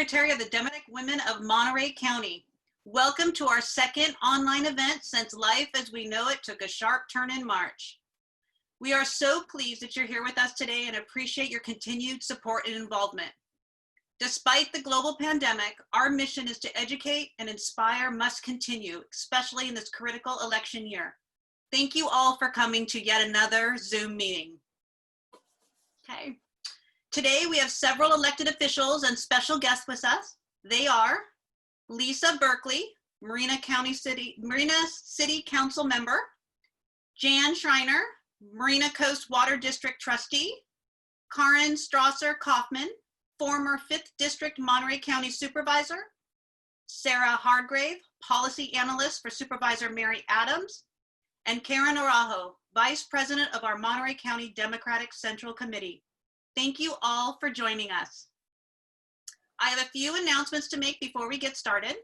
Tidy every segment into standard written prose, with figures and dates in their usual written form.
Secretary of the Democratic Women of Monterey County. Welcome to our second online event since life as we know it took a sharp turn in March. We are so pleased that you're here with us today and appreciate your continued support and involvement. Despite the global pandemic, our mission is to educate and inspire must continue, especially in this critical election year. Thank you all for coming to yet another Zoom meeting. Okay. Today we have several elected officials and special guests with us. They are Lisa Berkeley, Marina City Council member, Jan Schreiner, Marina Coast Water District trustee, Karen Strasser Kaufman, former 5th District Monterey County Supervisor, Sarah Hargrave, Policy Analyst for Supervisor Mary Adams, and Karen Arrocha, Vice President of our Monterey County Democratic Central Committee. Thank you all for joining us. I have a few announcements to make before we get started.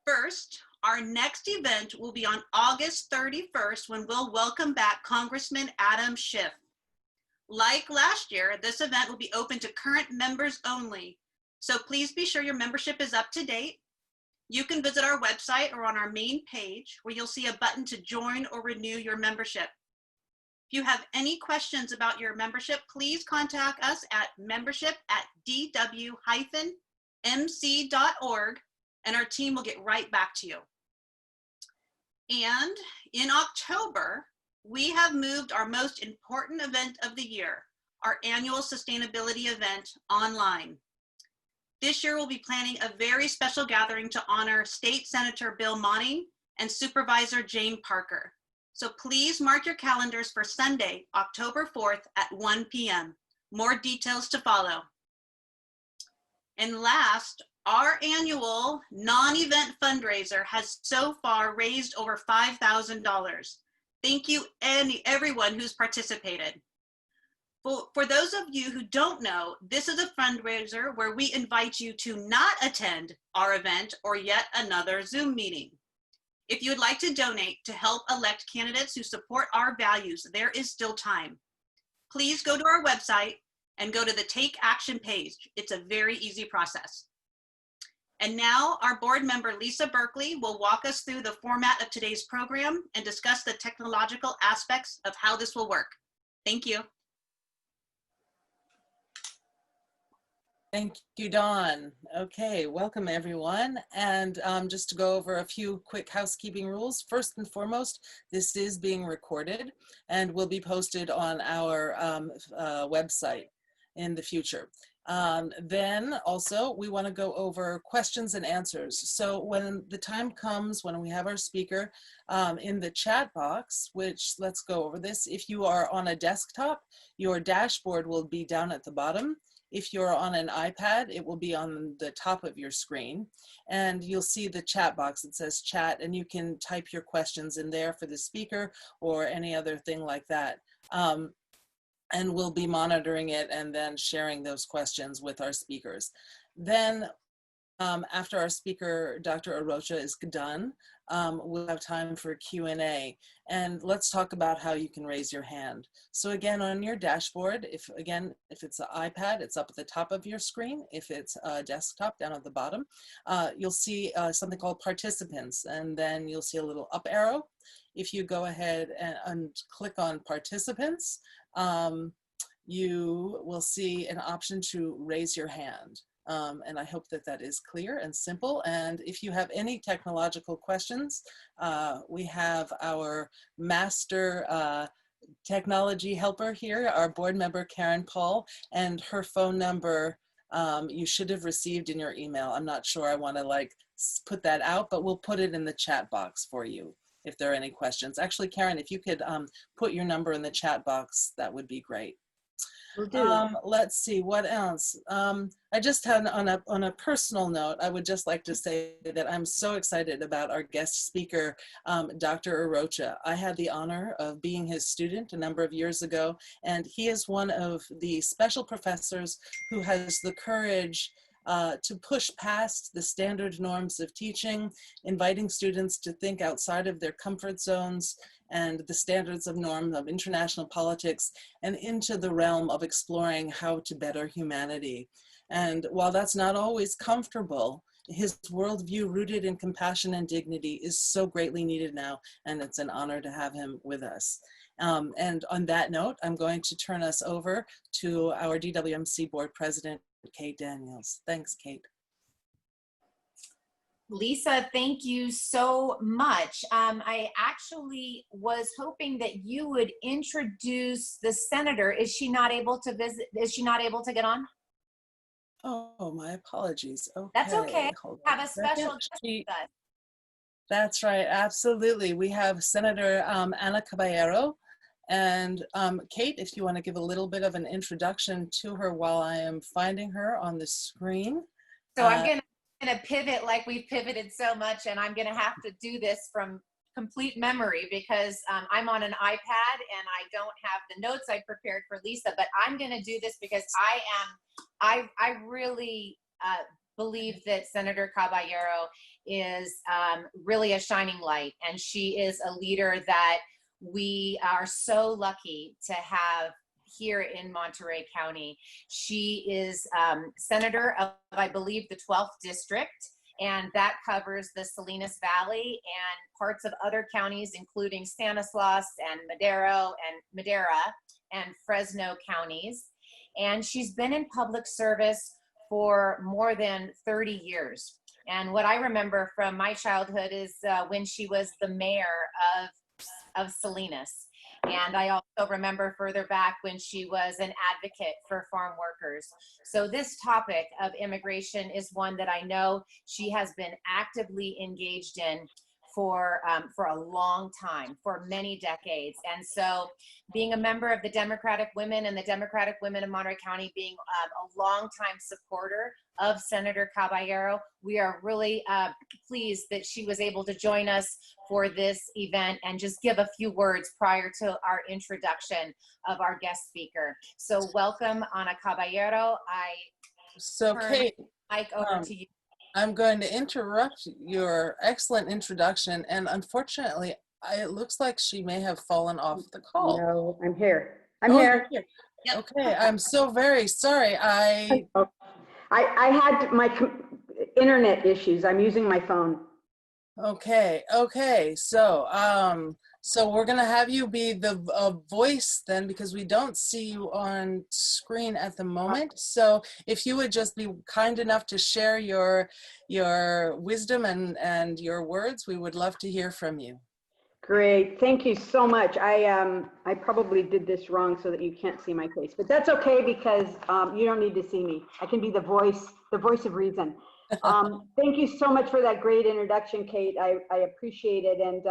First, our next event will be on August 31st when we'll welcome back Congressman Adam Schiff. Like last year, this event will be open to current members only, so please be sure your membership is up to date. You can visit our website or on our main page where you'll see a button to join or renew your membership. If you have any questions about your membership, please contact us at membership@dw-mc.org and our team will get right back to you. And in October, we have moved our most important event of the year, our annual sustainability event, online. This year we'll be planning a very special gathering to honor State Senator Bill Monty and Supervisor Jane Parker. So please mark your calendars for Sunday, October 4th at 1 p.m. More details to follow. And last, our annual non-event fundraiser has so far raised over $5,000. Thank you everyone who's participated. For those of you who don't know, this is a fundraiser where we invite you to not attend our event or yet another Zoom meeting. If you would like to donate to help elect candidates who support our values, there is still time. Please go to our website and go to the Take Action page. It's a very easy process. And now our board member, Lisa Berkeley, will walk us through the format of today's program and discuss the technological aspects of how this will work. Thank you. Thank you, Dawn. Okay, welcome everyone. And just to go over a few quick housekeeping rules. First and foremost, this is being recorded and will be posted on our website in the future. Then also we want to go over questions and answers. So when the time comes when we have our speaker in the chat box, which let's go over this. If you are on a desktop, your dashboard will be down at the bottom. If you're on an iPad, it will be on the top of your screen and you'll see the chat box. It says chat and you can type your questions in there for the speaker or any other thing like that. And we'll be monitoring it and then sharing those questions with our speakers. Then after our speaker, Dr. Arrocha, is done, we'll have time for Q&A. And let's talk about how you can raise your hand. So again, on your dashboard, if it's an iPad, it's up at the top of your screen. If it's a desktop, down at the bottom, you'll see something called participants, and then you'll see a little up arrow. If you go ahead and click on participants, you will see an option to raise your hand. And I hope that that is clear and simple. And if you have any technological questions, we have our master technology helper here, our board member, Karen Paul, and her phone number you should have received in your email. I'm not sure I want to like put that out, but we'll put it in the chat box for you if there are any questions. Actually, Karen, if you could put your number in the chat box, that would be great. Will do. Let's see, what else? I just had on a personal note, I would just like to say that I'm so excited about our guest speaker, Dr. Arrocha. I had the honor of being his student a number of years ago, and he is one of the special professors who has the courage to push past the standard norms of teaching, inviting students to think outside of their comfort zones and the standards of norm of international politics and into the realm of exploring how to better humanity. And while that's not always comfortable, his worldview rooted in compassion and dignity is so greatly needed now, and it's an honor to have him with us. And on that note, I'm going to turn us over to our DWMC board president, Kate Daniels. Thanks, Kate. Lisa, thank you so much. I actually was hoping that you would introduce the senator. Is she not able to visit? Is she not able to get on? Oh, my apologies. Okay. That's okay. Hold Have on a special second. guest with us. That's right, absolutely. We have Senator Ana Caballero. And Kate, if you want to give a little bit of an introduction to her while I am finding her on the screen. So I'm gonna pivot like we've pivoted so much, and I'm gonna have to do this from complete memory because I'm on an iPad and I don't have the notes I prepared for Lisa, but I'm gonna do this because I really believe that Senator Caballero is really a shining light, and she is a leader that we are so lucky to have here in Monterey County. She is senator of, I believe, the 12th district, and that covers the Salinas Valley and parts of other counties, including Stanislaus and Madera and Fresno counties. And she's been in public service for more than 30 years. And what I remember from my childhood is when she was the mayor of Salinas. And I also remember further back when she was an advocate for farm workers. So this topic of immigration is one that I know she has been actively engaged in for a long time, for many decades. And so being a member of the Democratic Women and the Democratic Women of Monterey County, being a longtime supporter of Senator Caballero, we are really pleased that she was able to join us for this event and just give a few words prior to our introduction of our guest speaker. So welcome, Ana Caballero. Kate, Mike, over to you. I'm going to interrupt your excellent introduction, and unfortunately, it looks like she may have fallen off the call. No, I'm here. I'm here. Yep. Okay, I'm so very sorry. I had my internet issues. I'm using my phone. Okay. So we're gonna have you be the voice then, because we don't see you on screen at the moment. So if you would just be kind enough to share your wisdom and your words, we would love to hear from you. Great, thank you so much. I probably did this wrong so that you can't see my face, but that's okay because you don't need to see me. I can be the voice of reason. Thank you so much for that great introduction, Kate. I appreciate it, and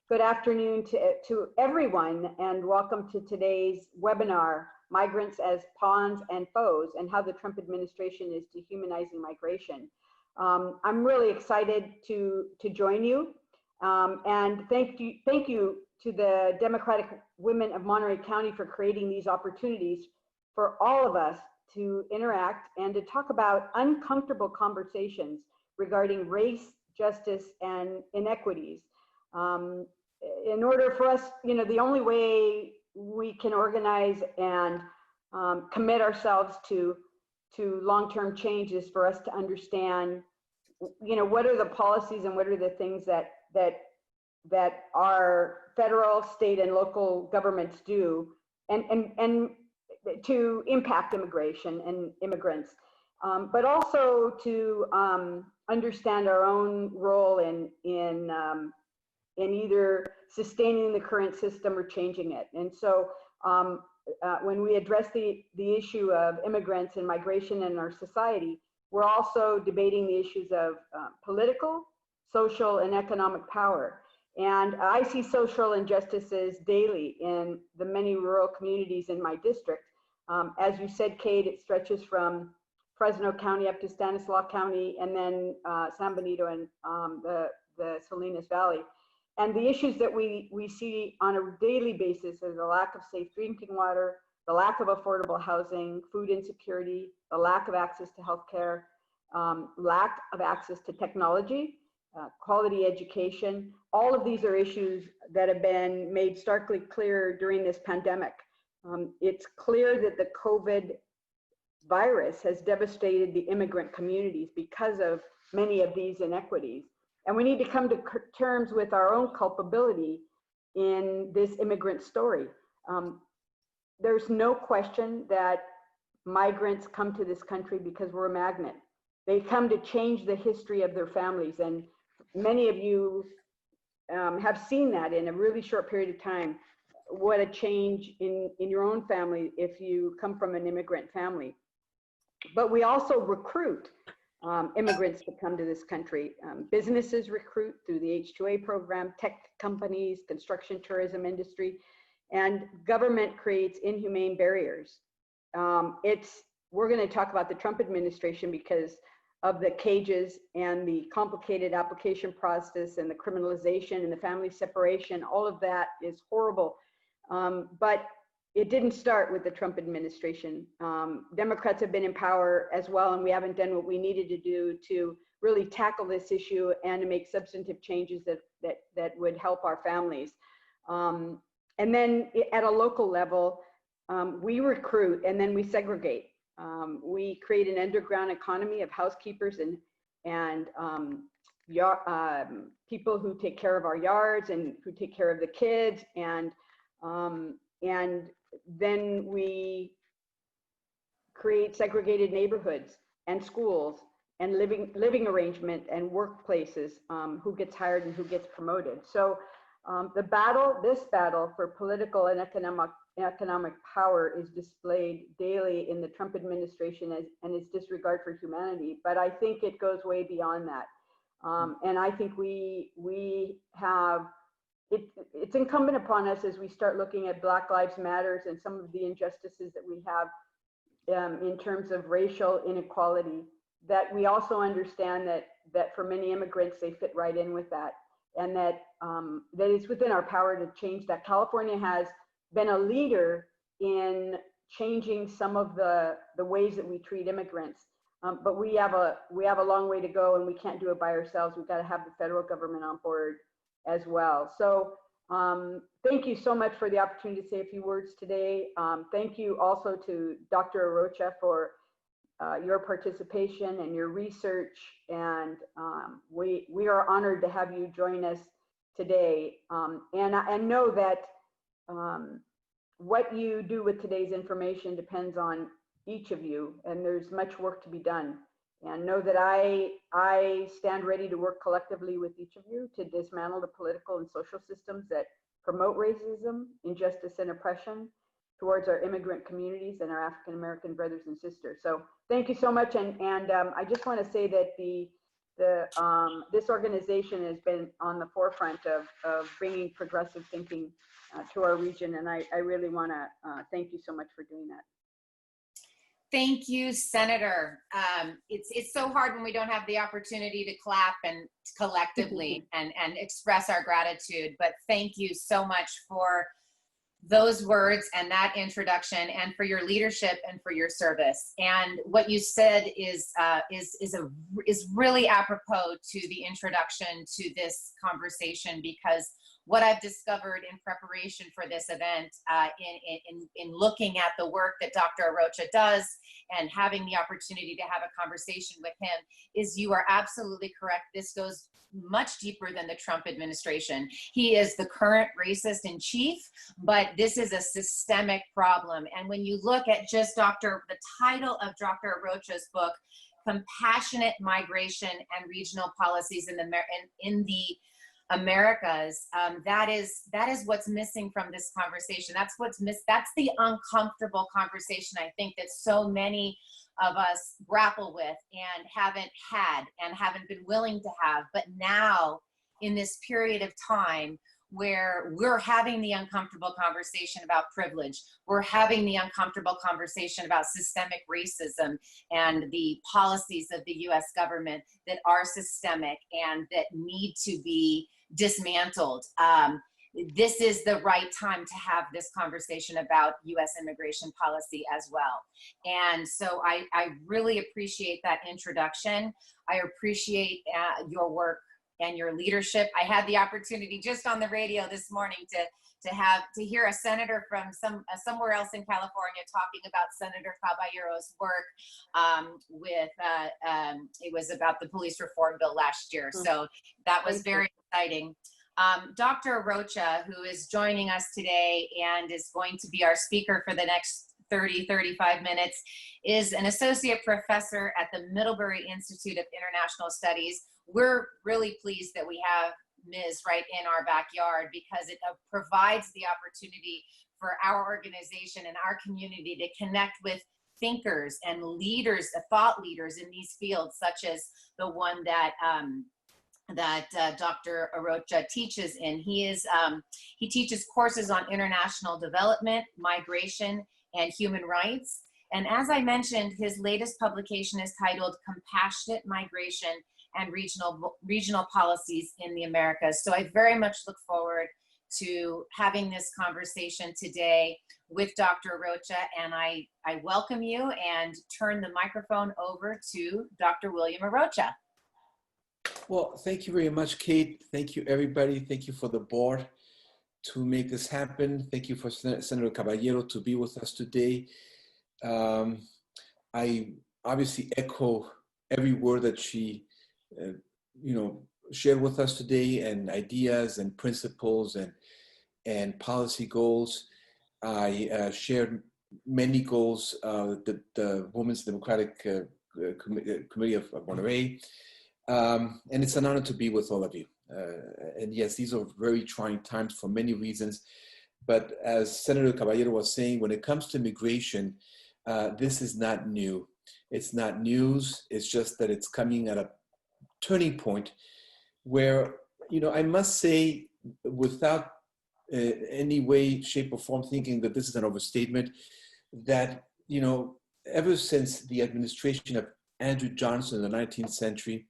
good afternoon to everyone, and welcome to today's webinar, Migrants as Pawns and Foes, and how the Trump administration is dehumanizing migration. I'm really excited to join you, and thank you to the Democratic Women of Monterey County for creating these opportunities for all of us to interact and to talk about uncomfortable conversations regarding race, justice, and inequities. In order for us, the only way we can organize and commit ourselves to long-term change is for us to understand, what are the policies and what are the things that our federal, state, and local governments do, and to impact immigration and immigrants, but also to understand our own role in either sustaining the current system or changing it. And so when we address the issue of immigrants and migration in our society, we're also debating the issues of political, social, and economic power. And I see social injustices daily in the many rural communities in my district. As you said, Kate, it stretches from Fresno County up to Stanislaus County, and then San Benito and the Salinas Valley. And the issues that we see on a daily basis are the lack of safe drinking water, the lack of affordable housing, food insecurity, the lack of access to healthcare, lack of access to technology, quality education. All of these are issues that have been made starkly clear during this pandemic. It's clear that the COVID virus has devastated the immigrant communities because of many of these inequities. And we need to come to terms with our own culpability in this immigrant story. There's no question that migrants come to this country because we're a magnet. They come to change the history of their families. And many of you have seen that in a really short period of time, what a change in your own family if you come from an immigrant family. But we also recruit immigrants to come to this country. Businesses recruit through the H-2A program, tech companies, construction, tourism industry, and government creates inhumane barriers. We're going to talk about the Trump administration because of the cages and the complicated application process and the criminalization and the family separation. All of that is horrible. But it didn't start with the Trump administration. Democrats have been in power as well, and we haven't done what we needed to do to really tackle this issue and to make substantive changes that would help our families. And then at a local level, we recruit and then we segregate. We create an underground economy of housekeepers and people who take care of our yards and who take care of the kids, and then we create segregated neighborhoods and schools and living arrangement and workplaces, who gets hired and who gets promoted. So this battle for political and economic power is displayed daily in the Trump administration and its disregard for humanity. But I think it goes way beyond that. And I think it's incumbent upon us as we start looking at Black Lives Matters and some of the injustices that we have in terms of racial inequality, that we also understand that for many immigrants, they fit right in with that. And that it's within our power to change that. California has been a leader in changing some of the ways that we treat immigrants, but we have a long way to go, and we can't do it by ourselves. We've got to have the federal government on board as well. So thank you so much for the opportunity to say a few words today. Thank you also to Dr. Arrocha for your participation and your research, and we are honored to have you join us today. And I know that what you do with today's information depends on each of you, and there's much work to be done. And know that I stand ready to work collectively with each of you to dismantle the political and social systems that promote racism, injustice, and oppression towards our immigrant communities and our African American brothers and sisters. So thank you so much. And I just want to say that this organization has been on the forefront of bringing progressive thinking to our region. And I really want to thank you so much for doing that. Thank you, Senator. It's so hard when we don't have the opportunity to clap and collectively and express our gratitude, but thank you so much for those words and that introduction, and for your leadership and for your service. And what you said is really apropos to the introduction to this conversation, because what I've discovered in preparation for this event, in looking at the work that Dr. Arrocha does and having the opportunity to have a conversation with him, is you are absolutely correct. This goes much deeper than the Trump administration. He is the current racist in chief, but this is a systemic problem. And when you look at just the title of Dr. Arrocha's book, Compassionate Migration and Regional Policies in the Americas, that is what's missing from this conversation. That's the uncomfortable conversation, I think, that so many of us grapple with and haven't had and haven't been willing to have. But now, in this period of time where we're having the uncomfortable conversation about privilege, we're having the uncomfortable conversation about systemic racism and the policies of the US government that are systemic and that need to be dismantled. This is the right time to have this conversation about US immigration policy as well. And so I really appreciate that introduction. I appreciate your work and your leadership. I had the opportunity just on the radio this morning to hear a senator from somewhere else in California talking about Senator Caballero's work it was about the police reform bill last year. So that was very exciting. Dr. Arrocha, who is joining us today and is going to be our speaker for the next 35 minutes, is an associate professor at the Middlebury Institute of International Studies. We're really pleased that we have Ms. right in our backyard, because it provides the opportunity for our organization and our community to connect with thinkers and leaders, thought leaders in these fields, such as the one that Dr. Arrocha teaches in. He teaches courses on international development, migration, and human rights. And as I mentioned, his latest publication is titled Compassionate Migration and Regional Policies in the Americas. So I very much look forward to having this conversation today with Dr. Arrocha, and I welcome you and turn the microphone over to Dr. William Arrocha. Well, thank you very much, Kate. Thank you, everybody. Thank you for the board to make this happen. Thank you for Senator Caballero to be with us today. I obviously echo every word that she, shared with us today, and ideas and principles and policy goals. I shared many goals that the Women's Democratic Committee of Monterey. And it's an honor to be with all of you. And yes, these are very trying times for many reasons. But as Senator Caballero was saying, when it comes to immigration, this is not new. It's not news. It's just that it's coming at a turning point where, I must say, without any way, shape, or form thinking that this is an overstatement, that, ever since the administration of Andrew Johnson in the 19th century,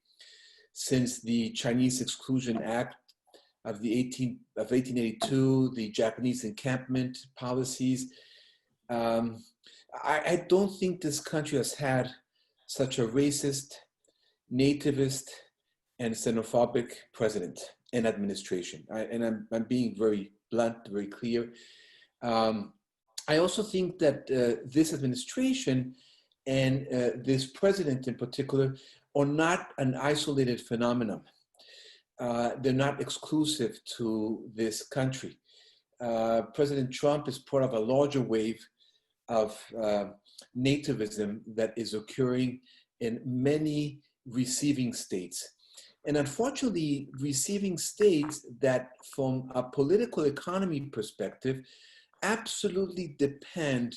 since the Chinese Exclusion Act of 1882, the Japanese encampment policies, I don't think this country has had such a racist, nativist, and xenophobic president and administration. I'm being very blunt, very clear. I also think that this administration and this president in particular are not an isolated phenomenon. They're not exclusive to this country. President Trump is part of a larger wave of nativism that is occurring in many receiving states. And unfortunately, receiving states that from a political economy perspective absolutely depend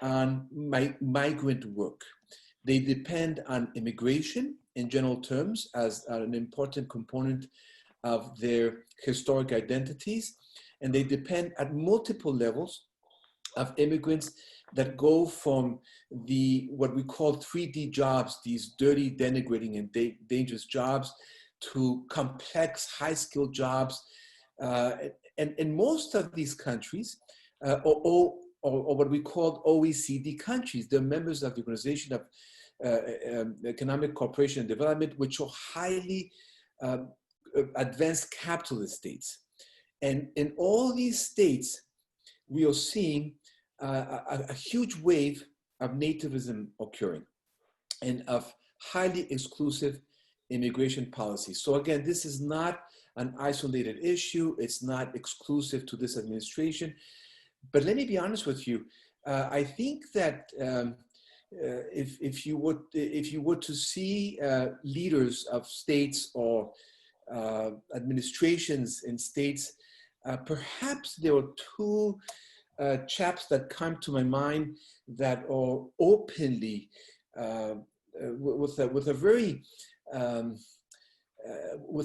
on migrant work. They depend on immigration in general terms as an important component of their historic identities. And they depend at multiple levels of immigrants that go from what we call 3D jobs, these dirty, denigrating, and dangerous jobs, to complex, high-skilled jobs. And most of these countries, or what we call OECD countries, they're members of the Organization of Economic Cooperation and Development, which are highly advanced capitalist states. And in all these states, we are seeing a huge wave of nativism occurring and of highly exclusive immigration policies. So again, this is not an isolated issue. It's not exclusive to this administration. But let me be honest with you. I think that if you were to see leaders of states or administrations in states, perhaps there are two chaps that come to my mind that are openly with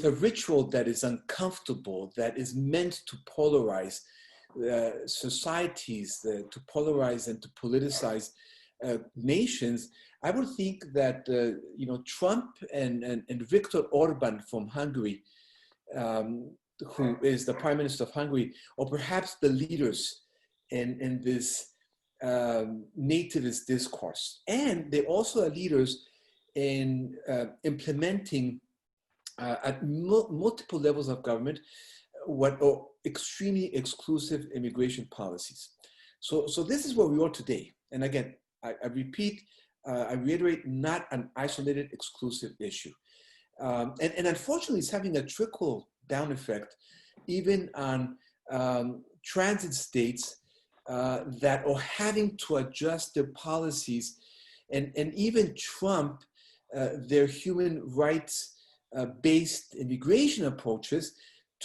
a ritual that is uncomfortable, that is meant to polarize societies, to polarize and to politicize nations. I would think that Trump and Viktor Orban from Hungary, who is the Prime Minister of Hungary, or perhaps the leaders in this nativist discourse. And they also are leaders in implementing at multiple levels of government what are extremely exclusive immigration policies. So this is where we are today. And again, I repeat, I reiterate, not an isolated exclusive issue. And unfortunately, it's having a trickle down effect even on transit states that are having to adjust their policies and even trump their human rights based immigration approaches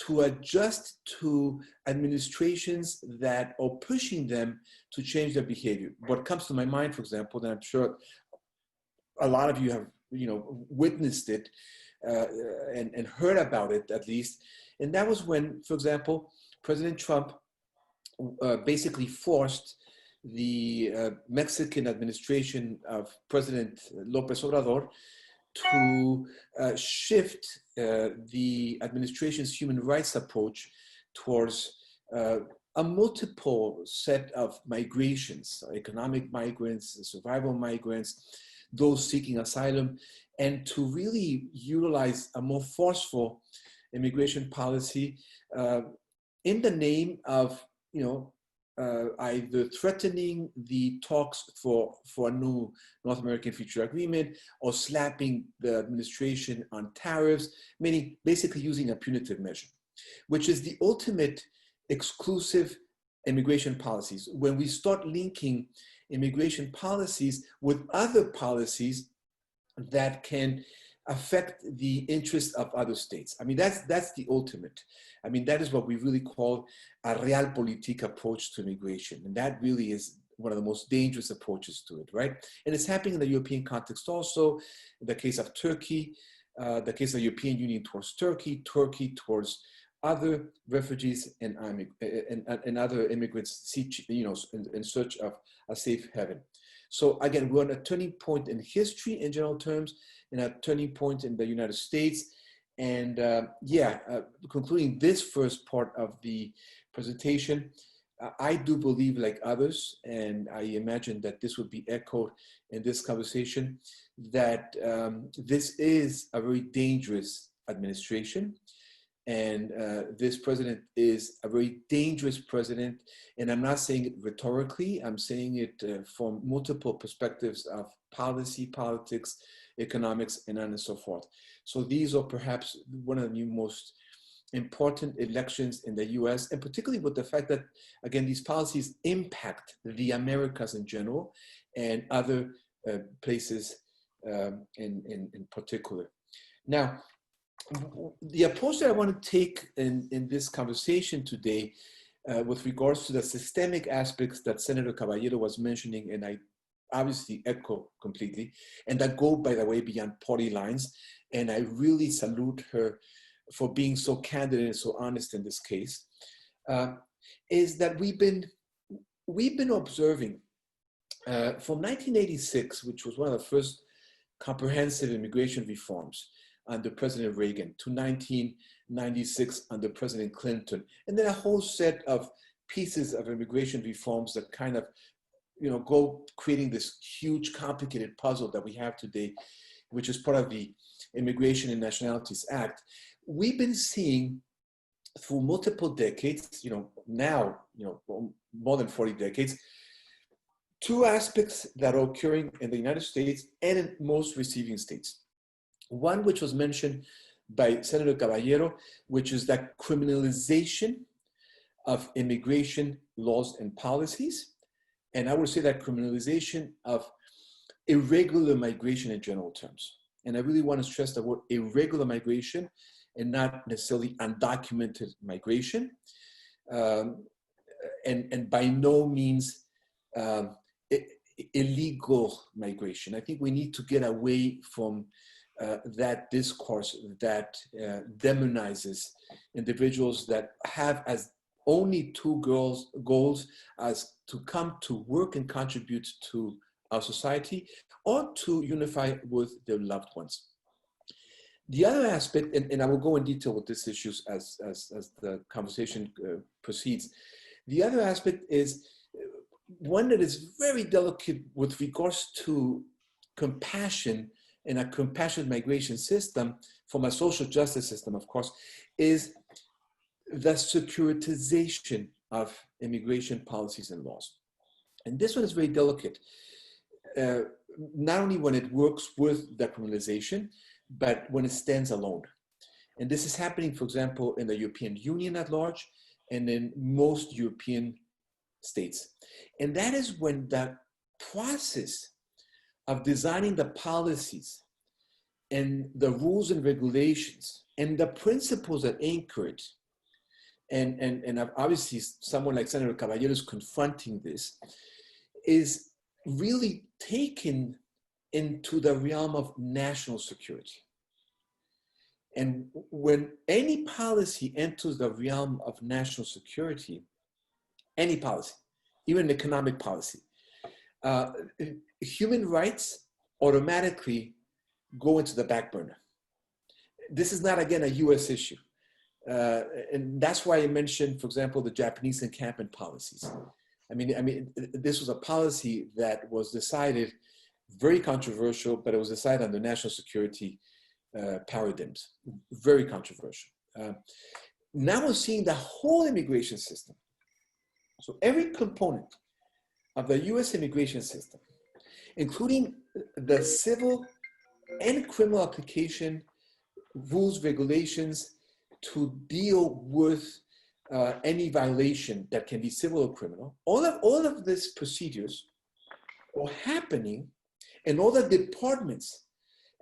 to adjust to administrations that are pushing them to change their behavior. What comes to my mind, for example, and I'm sure a lot of you have witnessed it and heard about it at least, and that was when, for example, President Trump basically forced the Mexican administration of President López Obrador to shift the administration's human rights approach towards a multiple set of migrations, economic migrants, survival migrants, those seeking asylum, and to really utilize a more forceful immigration policy in the name of, either threatening the talks for a new North American Future Agreement or slapping the administration on tariffs, meaning basically using a punitive measure, which is the ultimate exclusive immigration policies. When we start linking immigration policies with other policies that can affect the interests of other states. I mean, that's the ultimate. I mean, that is what we really call a realpolitik approach to immigration. And that really is one of the most dangerous approaches to it, right? And it's happening in the European context also, in the case of Turkey, the case of the European Union towards Turkey, Turkey towards other refugees and other immigrants, in search of a safe haven. So again, we're on a turning point in history in general terms, and a turning point in the United States. And concluding this first part of the presentation, I do believe, like others, and I imagine that this would be echoed in this conversation, that this is a very dangerous administration. And this president is a very dangerous president. And I'm not saying it rhetorically, I'm saying it from multiple perspectives of policy, politics, economics, and on and so forth. So these are perhaps one of the most important elections in the US, and particularly with the fact that, again, these policies impact the Americas in general and other places in particular. Now, the approach that I want to take in this conversation today with regards to the systemic aspects that Senator Caballero was mentioning, and I obviously echo completely, and that go, by the way, beyond party lines, and I really salute her for being so candid and so honest in this case, is that we've been observing from 1986, which was one of the first comprehensive immigration reforms under President Reagan, to 1996 under President Clinton, and then a whole set of pieces of immigration reforms that kind of, go creating this huge, complicated puzzle that we have today, which is part of the Immigration and Nationalities Act. We've been seeing through multiple decades, now, more than 40 decades, two aspects that are occurring in the United States and in most receiving states. One, which was mentioned by Senator Caballero, which is that criminalization of immigration laws and policies. And I would say that criminalization of irregular migration in general terms. And I really want to stress the word irregular migration and not necessarily undocumented migration. And by no means illegal migration. I think we need to get away from that discourse that demonizes individuals that have as only two goals as to come to work and contribute to our society or to unify with their loved ones. The other aspect, and I will go in detail with these issues as the conversation proceeds. The other aspect is one that is very delicate with regards to compassion in a compassionate migration system from a social justice system, of course, is the securitization of immigration policies and laws. And this one is very delicate, not only when it works with decriminalization, but when it stands alone. And this is happening, for example, in the European Union at large and in most European states. And that is when the process of designing the policies and the rules and regulations and the principles that anchor it, and obviously someone like Senator Caballero is confronting this, is really taken into the realm of national security. And when any policy enters the realm of national security, any policy, even economic policy, human rights automatically go into the back burner. This is not, again, a US issue. And that's why I mentioned, for example, the Japanese encampment policies. I mean, this was a policy that was decided, very controversial, but it was decided under national security paradigms, very controversial. Now we're seeing the whole immigration system. So every component of the US immigration system, including the civil and criminal application, rules, regulations to deal with any violation that can be civil or criminal, all of these procedures are happening, and all the departments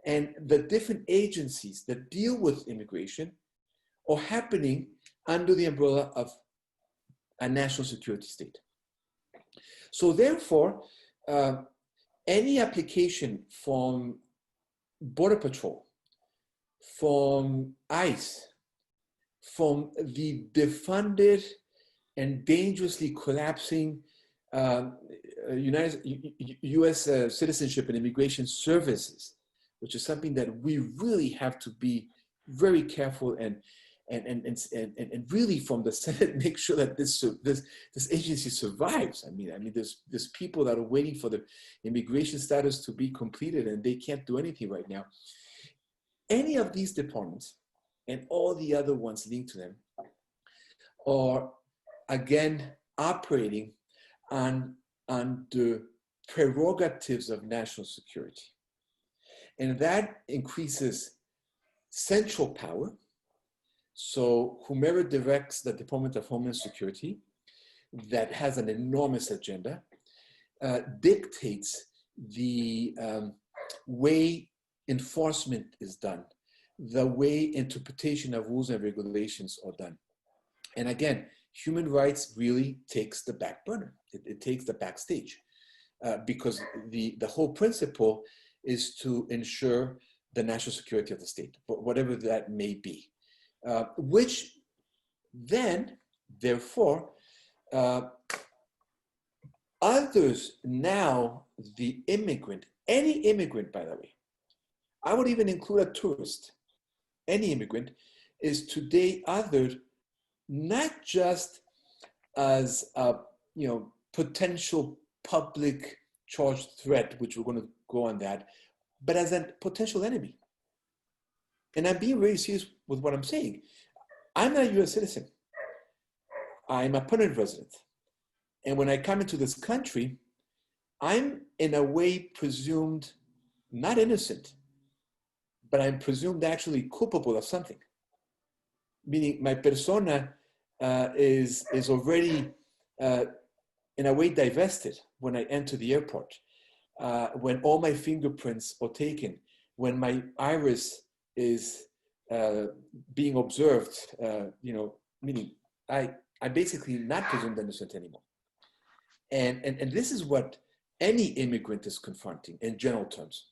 and the different agencies that deal with immigration are happening under the umbrella of a national security state. So therefore, any application from Border Patrol, from ICE, from the defunded and dangerously collapsing U.S. Citizenship and Immigration Services, which is something that we really have to be very careful and really from the Senate make sure that this agency survives. I mean, there's people that are waiting for the immigration status to be completed, and they can't do anything right now. Any of these departments and all the other ones linked to them are, again, operating on the prerogatives of national security. And that increases central power. So whomever directs the Department of Homeland Security that has an enormous agenda dictates the way enforcement is done, the way interpretation of rules and regulations are done. And again, human rights really takes the back burner. It takes the backstage because the whole principle is to ensure the national security of the state, whatever that may be. Which then, therefore, others now, the immigrant, any immigrant, by the way, I would even include a tourist, any immigrant, is today othered not just as a potential public charged threat, which we're going to go on that, but as a potential enemy. And I'm being very serious with what I'm saying. I'm not a US citizen. I'm a permanent resident. And when I come into this country, I'm in a way presumed not innocent, but I'm presumed actually culpable of something. Meaning my persona is already in a way divested when I enter the airport, when all my fingerprints are taken, when my iris is being observed, meaning I basically not presumed innocent anymore. And this is what any immigrant is confronting in general terms.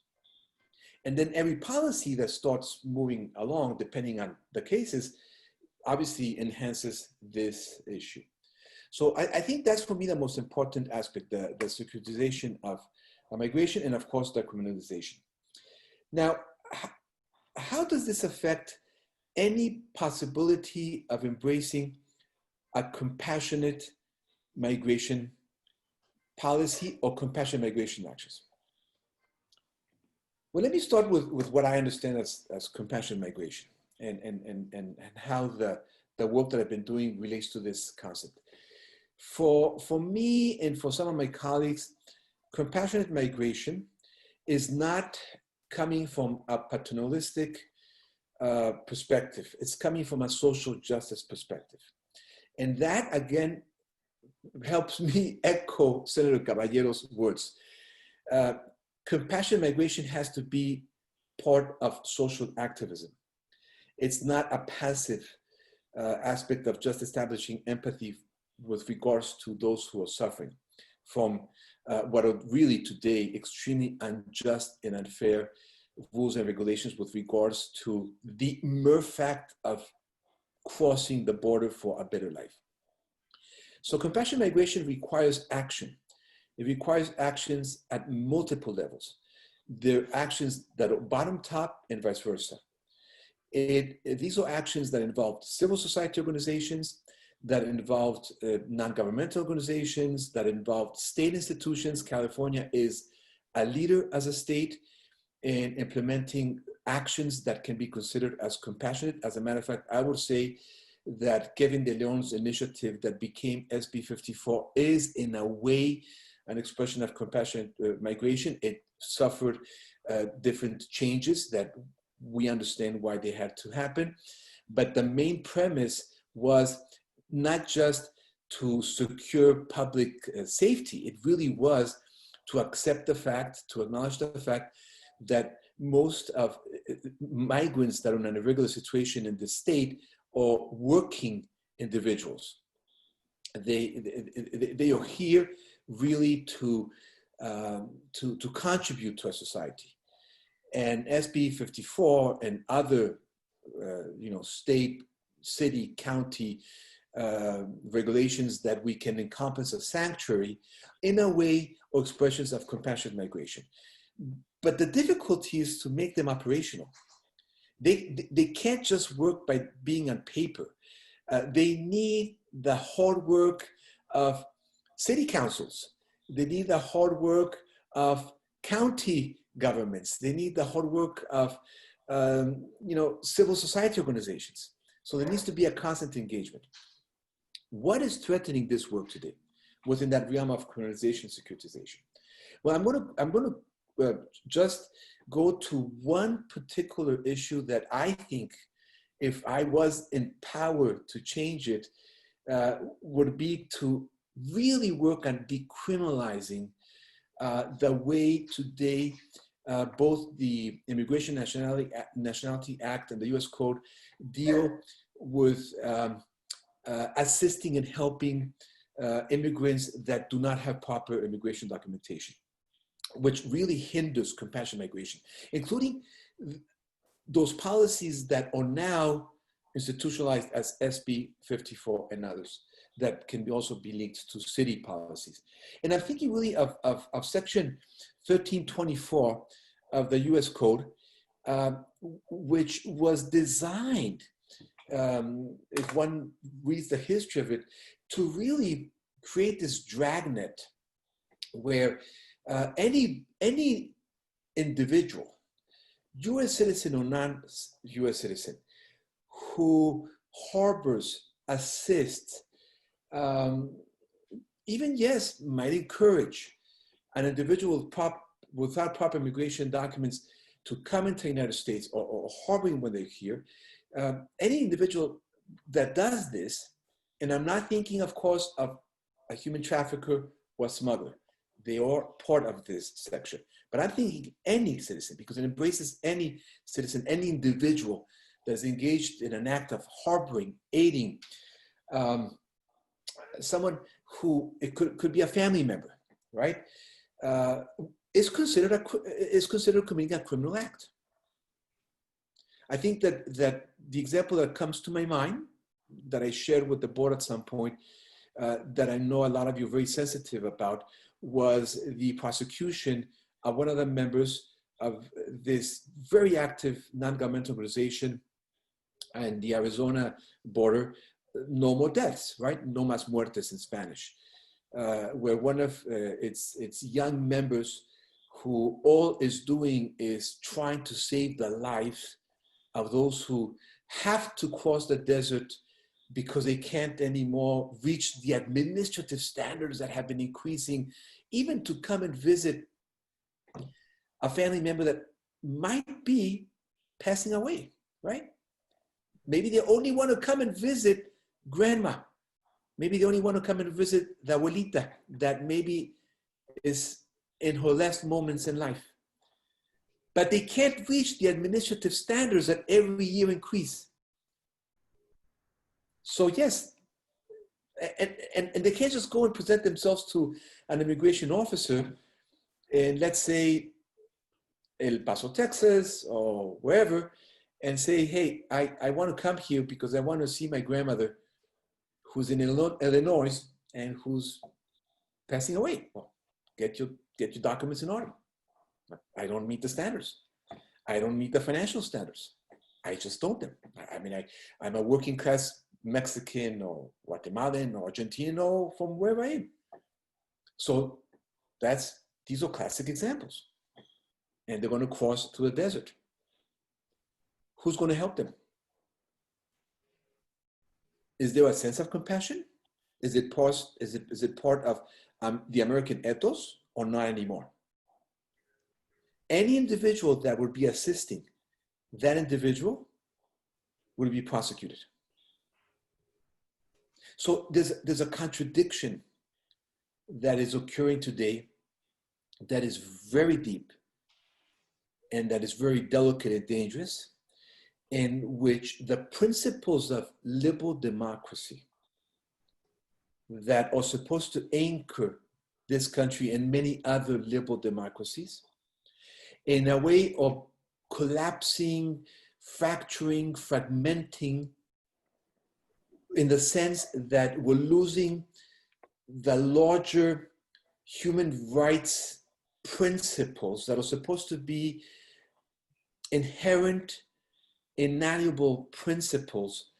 And then every policy that starts moving along, depending on the cases, obviously enhances this issue. So I think that's for me the most important aspect, the securitization of migration and of course the criminalization. Now, how does this affect any possibility of embracing a compassionate migration policy or compassionate migration actions? Well, let me start with what I understand as compassionate migration and how the work that I've been doing relates to this concept. For me and for some of my colleagues, compassionate migration is not coming from a paternalistic perspective. It's coming from a social justice perspective. And that, again, helps me echo Senator Caballero's words. Compassionate migration has to be part of social activism. It's not a passive aspect of just establishing empathy with regards to those who are suffering from what are really today extremely unjust and unfair rules and regulations with regards to the mere fact of crossing the border for a better life. So compassionate migration requires action. It requires actions at multiple levels. There are actions that are bottom top and vice versa. These are actions that involve civil society organizations, that involved non-governmental organizations, that involved state institutions. California is a leader as a state in implementing actions that can be considered as compassionate. As a matter of fact, I would say that Kevin De Leon's initiative that became SB 54 is in a way an expression of compassionate migration. It suffered different changes that we understand why they had to happen. But the main premise was not just to secure public safety. It really was to accept the fact, to acknowledge the fact that most of migrants that are in an irregular situation in the state are working individuals. They are here really to contribute to a society. And SB 54 and other, state, city, county regulations that we can encompass as sanctuary in a way or expressions of compassionate migration. But the difficulty is to make them operational. They can't just work by being on paper. They need the hard work of city councils. They need the hard work of county governments. They need the hard work of civil society organizations. So there needs to be a constant engagement. What is threatening this work today within that realm of criminalization, securitization? Well, I'm going to just go to one particular issue that I think, if I was empowered to change it, would be to really work on decriminalizing the way today both the Immigration Nationality Act and the U.S. Code deal with assisting and helping immigrants that do not have proper immigration documentation, which really hinders compassionate migration, including those policies that are now institutionalized as SB 54 and others that can also be linked to city policies. And I'm thinking really of section 1324 of the US Code, which was designed, if one reads the history of it, to really create this dragnet where any individual, US citizen or non-US citizen, who harbors, assists, even, yes, might encourage an individual without proper immigration documents to come into the United States or harboring when they're here. Any individual that does this, and I'm not thinking, of course, of a human trafficker or a smuggler. They are part of this section. But I'm thinking any citizen, because it embraces any citizen, any individual that's engaged in an act of harboring, aiding, someone who, it could be a family member, right? Is considered committing a criminal act. I think that the example that comes to my mind, that I shared with the board at some point, that I know a lot of you are very sensitive about, was the prosecution of one of the members of this very active non-governmental organization and the Arizona border, No More Deaths, right? No Más Muertes in Spanish, where one of its young members who all is doing is trying to save the lives of those who have to cross the desert because they can't anymore reach the administrative standards that have been increasing, even to come and visit a family member that might be passing away, right? Maybe they only want to come and visit grandma. Maybe they only want to come and visit the abuelita that maybe is in her last moments in life. But they can't reach the administrative standards that every year increase. So yes, and they can't just go and present themselves to an immigration officer in, let's say, El Paso, Texas, or wherever, and say, hey, I want to come here because I want to see my grandmother who's in Illinois and who's passing away. Well, get your documents in order. I don't meet the standards. I don't meet the financial standards. I just don't them. I mean, I'm a working class Mexican or Guatemalan or Argentinian or from wherever I am. So these are classic examples. And they're going to cross to the desert. Who's going to help them? Is there a sense of compassion? Is it part of the American ethos or not anymore? Any individual that would be assisting that individual would be prosecuted. So there's a contradiction that is occurring today that is very deep and that is very delicate and dangerous, in which the principles of liberal democracy that are supposed to anchor this country and many other liberal democracies in a way of collapsing, fracturing, fragmenting, in the sense that we're losing the larger human rights principles that are supposed to be inherent, inalienable principles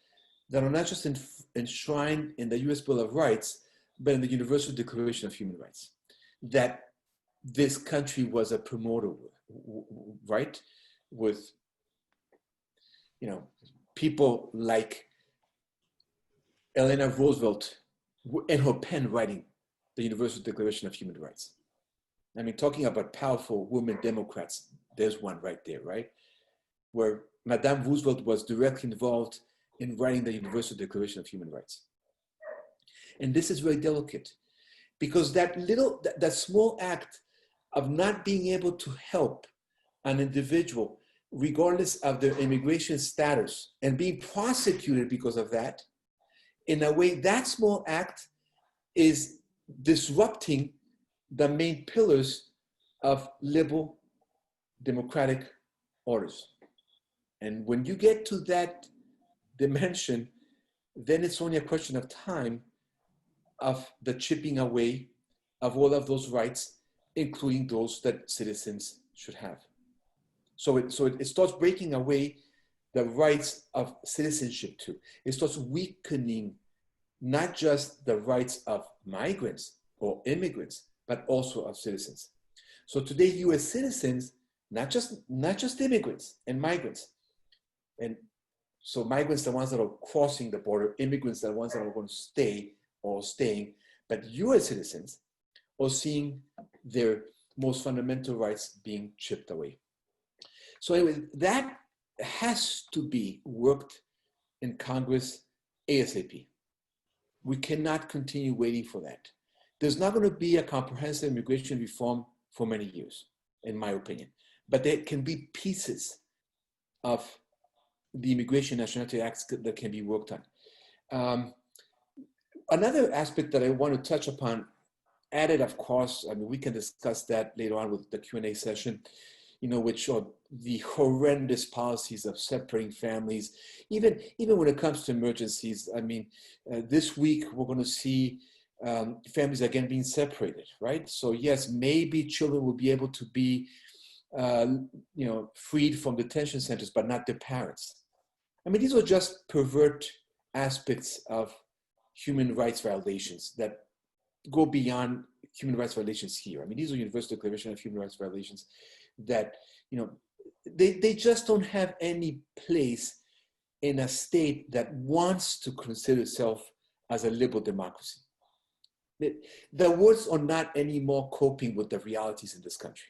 that are not just enshrined in the US Bill of Rights, but in the Universal Declaration of Human Rights, that this country was a promoter, right? With, people like Eleanor Roosevelt in her pen writing the Universal Declaration of Human Rights. I mean, talking about powerful women Democrats, there's one right there, right? Where Madame Roosevelt was directly involved in writing the Universal Declaration of Human Rights. And this is very delicate because that small act of not being able to help an individual, regardless of their immigration status, and being prosecuted because of that, in a way, that small act is disrupting the main pillars of liberal democratic orders. And when you get to that dimension, then it's only a question of time of the chipping away of all of those rights, including those that citizens should have. So it starts breaking away the rights of citizenship too. It starts weakening not just the rights of migrants or immigrants, but also of citizens. So today, US citizens, not just immigrants and migrants, and so migrants, the ones that are crossing the border, immigrants, the ones that are going to stay or staying, but US citizens are seeing their most fundamental rights being chipped away. So anyway, that has to be worked in Congress ASAP. We cannot continue waiting for that. There's not going to be a comprehensive immigration reform for many years, in my opinion, but there can be pieces of the Immigration Nationality Act that can be worked on. Another aspect that I want to touch upon, added, of course, I mean, we can discuss that later on with the Q&A session, which are the horrendous policies of separating families, even when it comes to emergencies. I mean, this week we're going to see families again being separated, right? So yes, maybe children will be able to be, freed from detention centers, but not their parents. I mean, these are just pervert aspects of human rights violations that go beyond human rights violations here. I mean, these are Universal Declaration of Human Rights violations that, they just don't have any place in a state that wants to consider itself as a liberal democracy. The words are not anymore coping with the realities in this country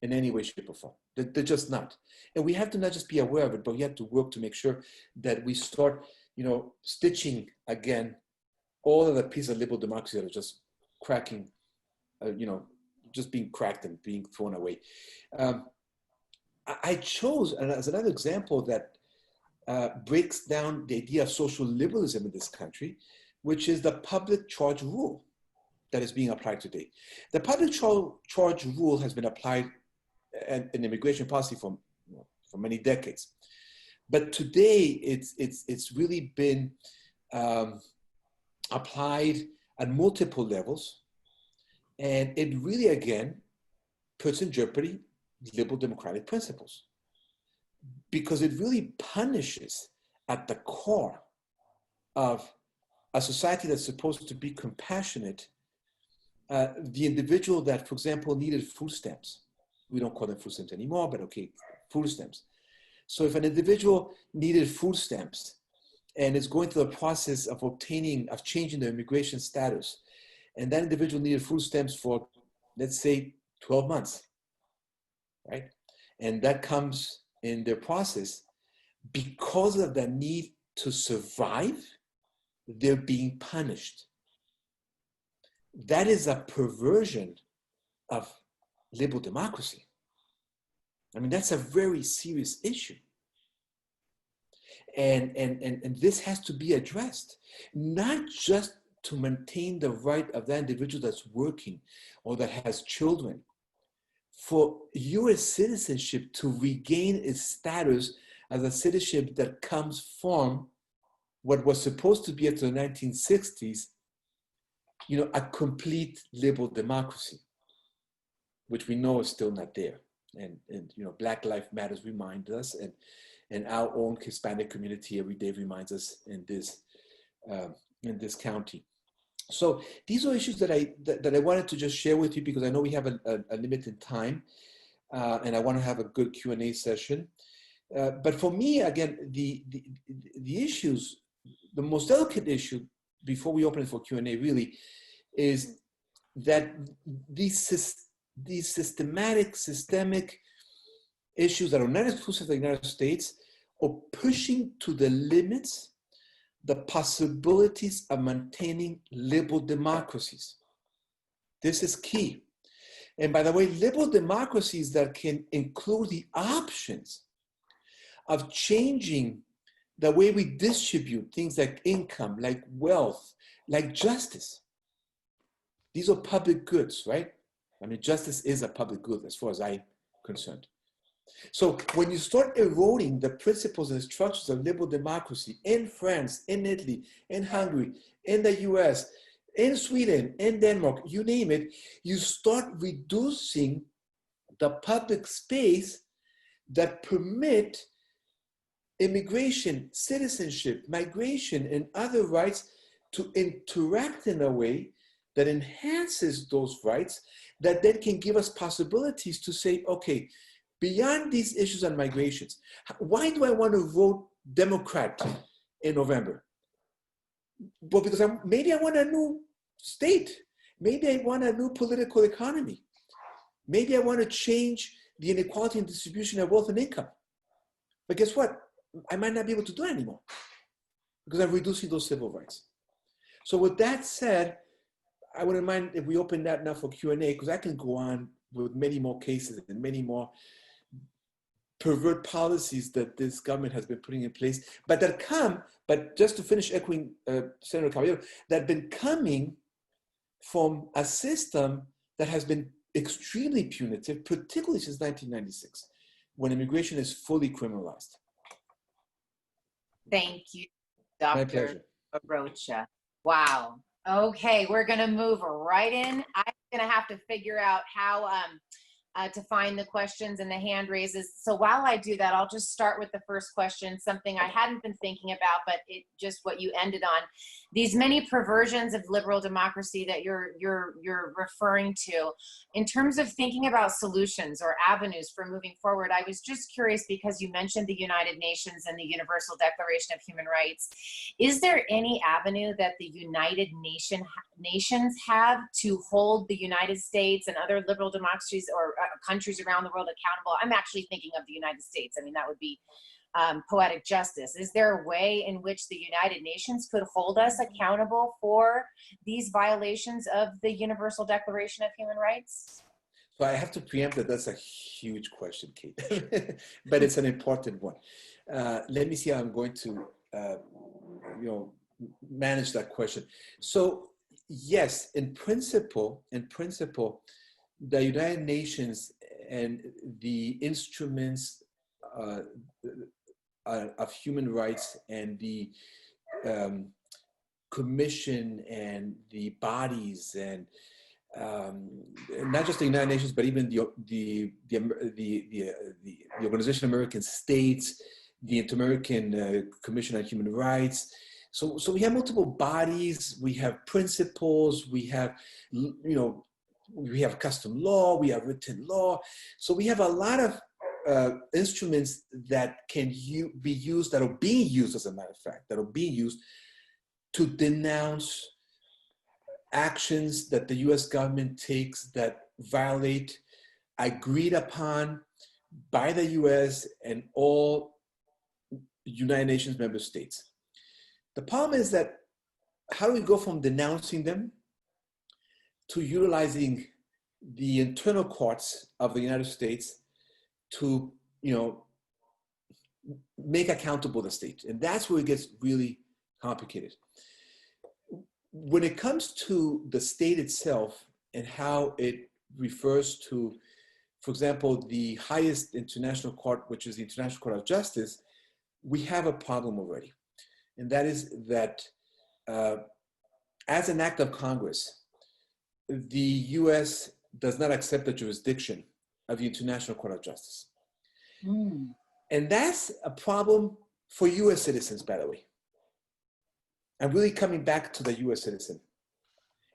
in any way, shape, or form. They're just not. And we have to not just be aware of it, but we have to work to make sure that we start, stitching again all of the pieces of liberal democracy that are just cracking, just being cracked and being thrown away. I chose, and as another example that breaks down the idea of social liberalism in this country, which is the public charge rule that is being applied today. The public charge rule has been applied in immigration policy for many decades, but today it's really been applied at multiple levels, and it really again puts in jeopardy liberal democratic principles, because it really punishes at the core of a society that's supposed to be compassionate the individual that, for example, needed food stamps. We don't call them food stamps anymore, but okay, food stamps. So if an individual needed food stamps and is going through the process of changing their immigration status, and that individual needed food stamps for, let's say, 12 months, right? And that comes in their process, because of the need to survive, they're being punished. That is a perversion of liberal democracy. I mean, that's a very serious issue. And this has to be addressed, not just to maintain the right of that individual that's working or that has children, for US citizenship to regain its status as a citizenship that comes from what was supposed to be at the 1960s, a complete liberal democracy, which we know is still not there. And Black Lives Matters remind us, and our own Hispanic community every day reminds us in this county. So these are issues that I wanted to just share with you, because I know we have a limited time, and I want to have a good Q&A session. But for me, again, the issues, the most delicate issue before we open it for Q&A really is that these systemic issues that are not exclusive to the United States are pushing to the limits the possibilities of maintaining liberal democracies. This is key. And by the way, liberal democracies that can include the options of changing the way we distribute things like income, like wealth, like justice. These are public goods, right? I mean, justice is a public good as far as I'm concerned. So when you start eroding the principles and structures of liberal democracy in France, in Italy, in Hungary, in the US, in Sweden, in Denmark, you name it, you start reducing the public space that permit immigration, citizenship, migration, and other rights to interact in a way that enhances those rights, that then can give us possibilities to say, okay, beyond these issues on migrations, why do I want to vote Democrat in November? Well, because maybe I want a new state. Maybe I want a new political economy. Maybe I want to change the inequality in distribution of wealth and income. But guess what? I might not be able to do it anymore because I'm reducing those civil rights. So with that said, I wouldn't mind if we open that now for Q&A, because I can go on with many more cases and many more pervert policies that this government has been putting in place, but just to finish echoing Senator Caballero, that have been coming from a system that has been extremely punitive, particularly since 1996, when immigration is fully criminalized. Thank you, My Dr. pleasure. Arrocha. Wow. Okay, we're gonna move right in. I'm gonna have to figure out how to find the questions and the hand raises. So while I do that, I'll just start with the first question, something I hadn't been thinking about, but it just what you ended on. These many perversions of liberal democracy that you're referring to, in terms of thinking about solutions or avenues for moving forward, I was just curious because you mentioned the United Nations and the Universal Declaration of Human Rights. Is there any avenue that the United Nations have to hold the United States and other liberal democracies or countries around the world accountable? I'm actually thinking of the United States. I mean, that would be poetic justice. Is there a way in which the United Nations could hold us accountable for these violations of the Universal Declaration of Human Rights? So I have to preempt that that's a huge question, Kate, but it's an important one. Let me see how I'm going to, manage that question. So yes, in principle, the United Nations and the instruments of human rights and the commission and the bodies and not just the United Nations, but even the Organization of American States, the Inter-American Commission on Human Rights. So we have multiple bodies, we have principles, we have, we have custom law, we have written law. So we have a lot of instruments that can be used, that are being used, as a matter of fact, that are being used to denounce actions that the US government takes that violate agreed upon by the US and all United Nations member states. The problem is that how do we go from denouncing them to utilizing the internal courts of the United States to, make accountable the state? And that's where it gets really complicated. When it comes to the state itself and how it refers to, for example, the highest international court, which is the International Court of Justice, we have a problem already. And that is that as an act of Congress, the US does not accept the jurisdiction of the International Court of Justice. Mm. And that's a problem for US citizens, by the way. I'm really coming back to the US citizen.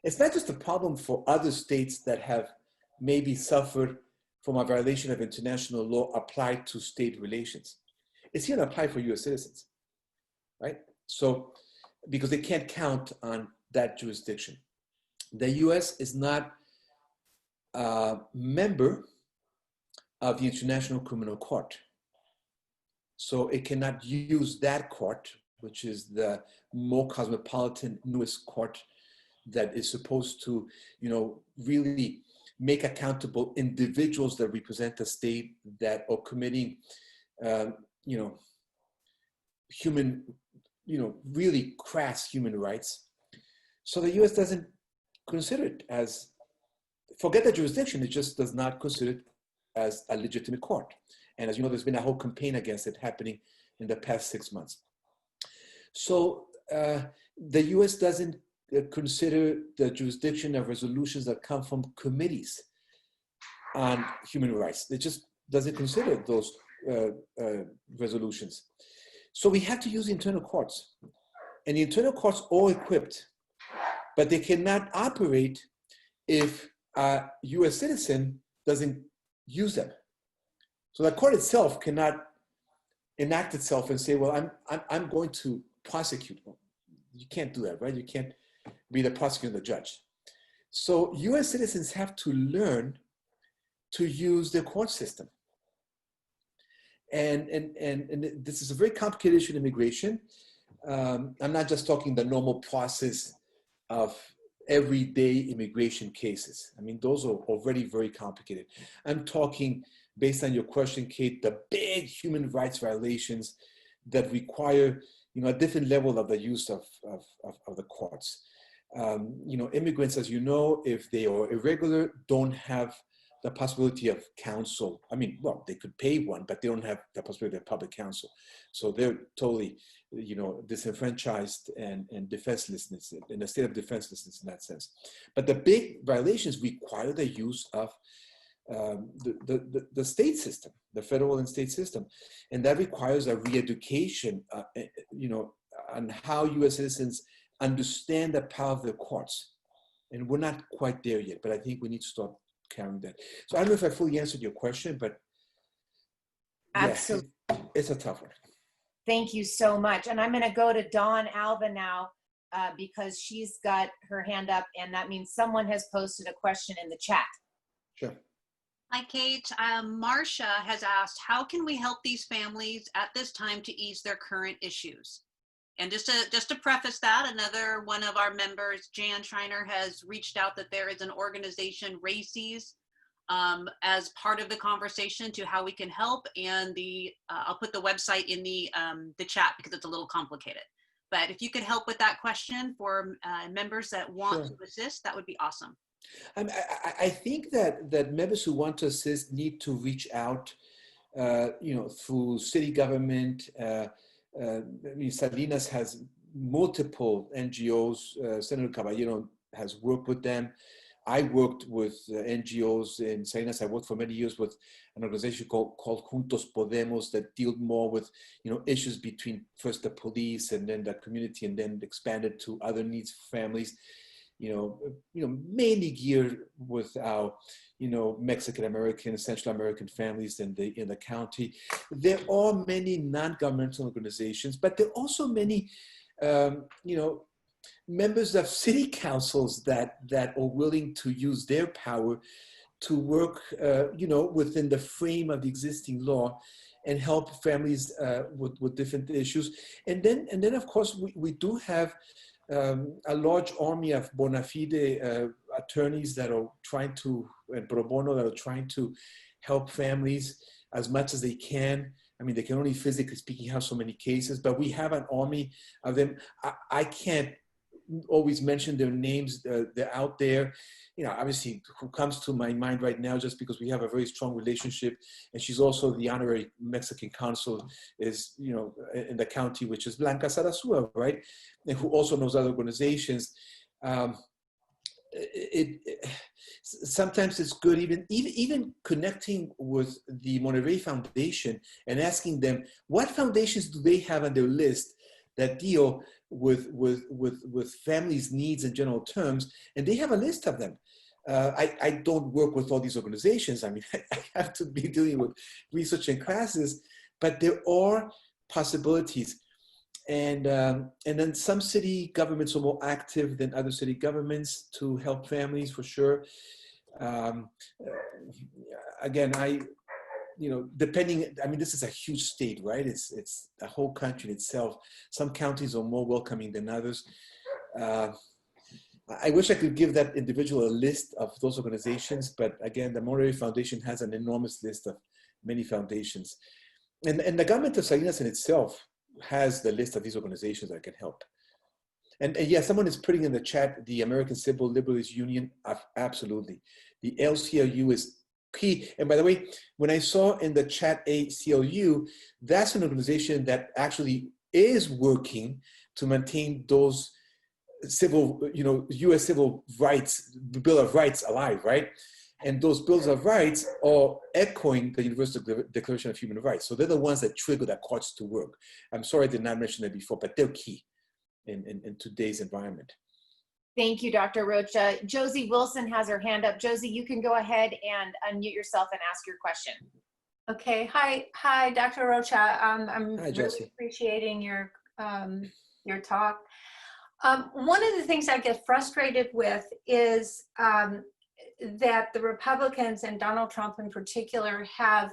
It's not just a problem for other states that have maybe suffered from a violation of international law applied to state relations. It's even applied for US citizens, right? So, because they can't count on that jurisdiction. The US is not a member of the International Criminal Court. So it cannot use that court, which is the more cosmopolitan, newest court that is supposed to, really make accountable individuals that represent the state that are committing, really crass human rights. So the US doesn't consider it as, forget the jurisdiction, it just does not consider it as a legitimate court. And as you know, there's been a whole campaign against it happening in the past 6 months. So the US doesn't consider the jurisdiction of resolutions that come from committees on human rights. It just doesn't consider those resolutions. So we have to use the internal courts. And the internal courts are equipped, but they cannot operate if a US citizen doesn't use them. So the court itself cannot enact itself and say, well, I'm going to prosecute. You can't do that, right? You can't be the prosecutor and the judge. So US citizens have to learn to use the court system. And this is a very complicated issue in immigration. I'm not just talking the normal process of everyday immigration cases. I mean, those are already very complicated. I'm talking, based on your question, Kate, the big human rights violations that require, a different level of the use of the courts. Immigrants, as you know, if they are irregular, don't have the possibility of counsel. I mean, well, they could pay one, but they don't have the possibility of public counsel. So they're totally, disenfranchised and defenselessness, in a state of defenselessness in that sense. But the big violations require the use of the state system, the federal and state system. And that requires a re-education, on how U.S. citizens understand the power of the courts. And we're not quite there yet, but I think we need to start carrying that. So I don't know if I fully answered your question, but Absolutely. yeah, it's a tough one. Thank you so much. And I'm going to go to Dawn Alva now because she's got her hand up, and that means someone has posted a question in the chat. Sure. Hi, Kate. Marcia has asked, how can we help these families at this time to ease their current issues? And just to preface that, another one of our members, Jan Schreiner, has reached out that there is an organization, RACES, as part of the conversation to how we can help. And I'll put the website in the chat because it's a little complicated. But if you could help with that question for members that want to assist, that would be awesome. I think that members who want to assist need to reach out, through city government. Salinas has multiple NGOs. Senator Caballero has worked with them. I worked with NGOs in Salinas. I worked for many years with an organization called Juntos Podemos that dealt more with, issues between first the police and then the community, and then expanded to other needs for families. Mainly geared with our, Mexican American, Central American families in the county. There are many non-governmental organizations, but there are also many, members of city councils that are willing to use their power to work, within the frame of the existing law and help families with different issues. And then of course, we do have a large army of bona fide attorneys that are trying to, and pro bono, that are trying to help families as much as they can. I mean, they can only physically speaking have so many cases, but we have an army of them. I can't always mention their names. They're out there. Obviously, who comes to my mind right now, just because we have a very strong relationship, and she's also the honorary Mexican consul, is in the county, which is Blanca Sarasua, right? And who also knows other organizations. Sometimes it's good even connecting with the Monterey Foundation and asking them what foundations do they have on their list that deal with families' needs in general terms, and they have a list of them. I don't work with all these organizations. I mean, I have to be dealing with research and classes, but there are possibilities. And then some city governments are more active than other city governments to help families, for sure. Again, depending, I mean, this is a huge state, right? It's a whole country in itself. Some counties are more welcoming than others. I wish I could give that individual a list of those organizations, but again, the Monterey Foundation has an enormous list of many foundations. And the government of Salinas in itself has the list of these organizations that can help. And yeah, someone is putting in the chat, the American Civil Liberties Union, absolutely. The ACLU is key. And by the way, when I saw in the chat ACLU, that's an organization that actually is working to maintain those civil, U.S. civil rights, the Bill of Rights alive, right? And those bills of rights are echoing the Universal Declaration of Human Rights. So they're the ones that trigger the courts to work. I'm sorry I did not mention that before, but they're key in today's environment. Thank you, Dr. Arrocha. Josie Wilson has her hand up. Josie, you can go ahead and unmute yourself and ask your question. Okay. Hi, Dr. Arrocha. I'm Hi, Josie. really appreciating your talk. One of the things I get frustrated with is that the Republicans and Donald Trump in particular have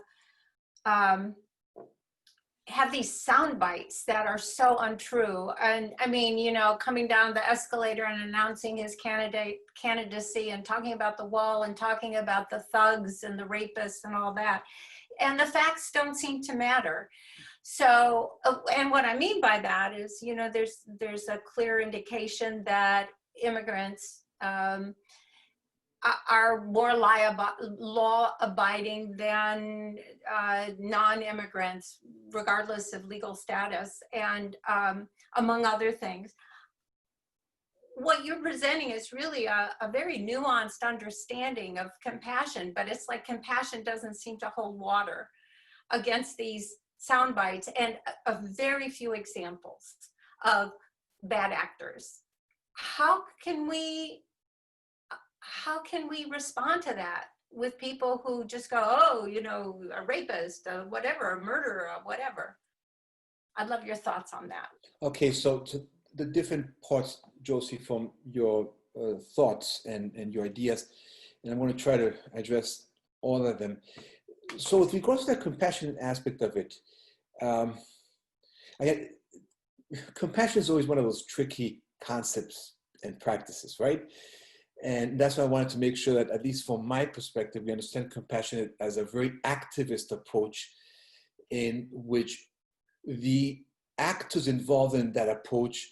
these sound bites that are so untrue. And I mean, coming down the escalator and announcing his candidacy and talking about the wall and talking about the thugs and the rapists and all that. And the facts don't seem to matter. So, and what I mean by that is, there's a clear indication that immigrants are more law-abiding than non-immigrants, regardless of legal status, and among other things. what you're presenting is really a very nuanced understanding of compassion, but it's like compassion doesn't seem to hold water against these sound bites and a very few examples of bad actors. How can we respond to that with people who just go, oh, you know, a rapist, whatever, a murderer, whatever? I'd love your thoughts on that. Okay, so to the different parts, Josie, from your thoughts and your ideas, and I'm going to try to address all of them. So with regards to the compassionate aspect of it, compassion is always one of those tricky concepts and practices, right? And that's why I wanted to make sure that, at least from my perspective, we understand compassion as a very activist approach in which the actors involved in that approach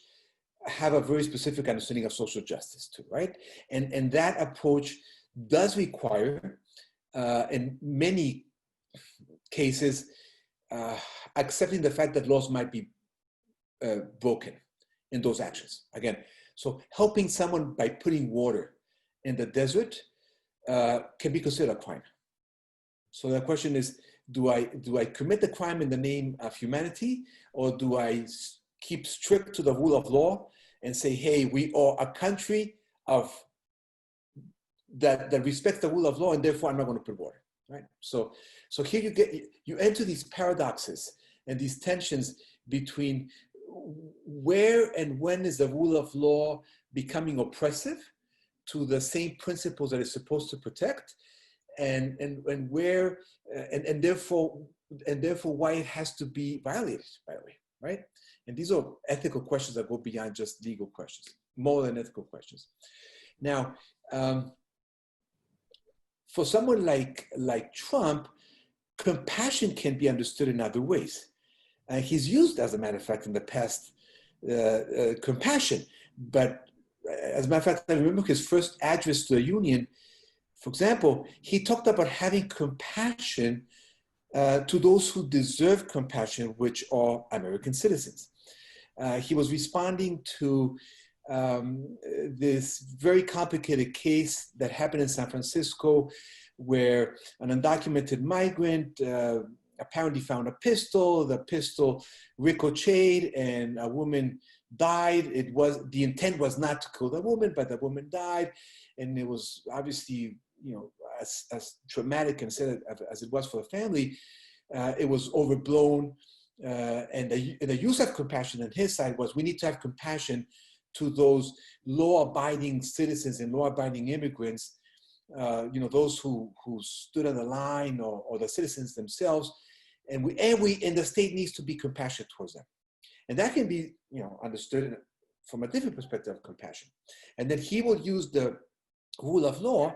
have a very specific understanding of social justice too, right? And that approach does require, in many cases, accepting the fact that laws might be broken in those actions. Again, so helping someone by putting water in the desert can be considered a crime. So the question is, do I commit the crime in the name of humanity, or do I keep strict to the rule of law and say, hey, we are a country of that respects the rule of law, and therefore I'm not going to put water, right? So here you enter these paradoxes and these tensions between where and when is the rule of law becoming oppressive to the same principles that it's supposed to protect, and where and therefore why it has to be violated, by the way, right? And these are ethical questions that go beyond just legal questions, more than ethical questions. Now, for someone like Trump, compassion can be understood in other ways. He's used, as a matter of fact, in the past, compassion. But as a matter of fact, I remember his first address to the union, for example, he talked about having compassion to those who deserve compassion, which are American citizens. He was responding to this very complicated case that happened in San Francisco, where an undocumented migrant apparently found a pistol. The pistol ricocheted and a woman died. The intent was not to kill the woman, but the woman died. And it was obviously, you know, as traumatic and sad as it was for the family, it was overblown. And the use of compassion on his side was, we need to have compassion to those law-abiding citizens and law-abiding immigrants, you know, those who stood on the line, or the citizens themselves, and the state needs to be compassionate towards them. And that can be, you know, understood from a different perspective of compassion. And then he will use the rule of law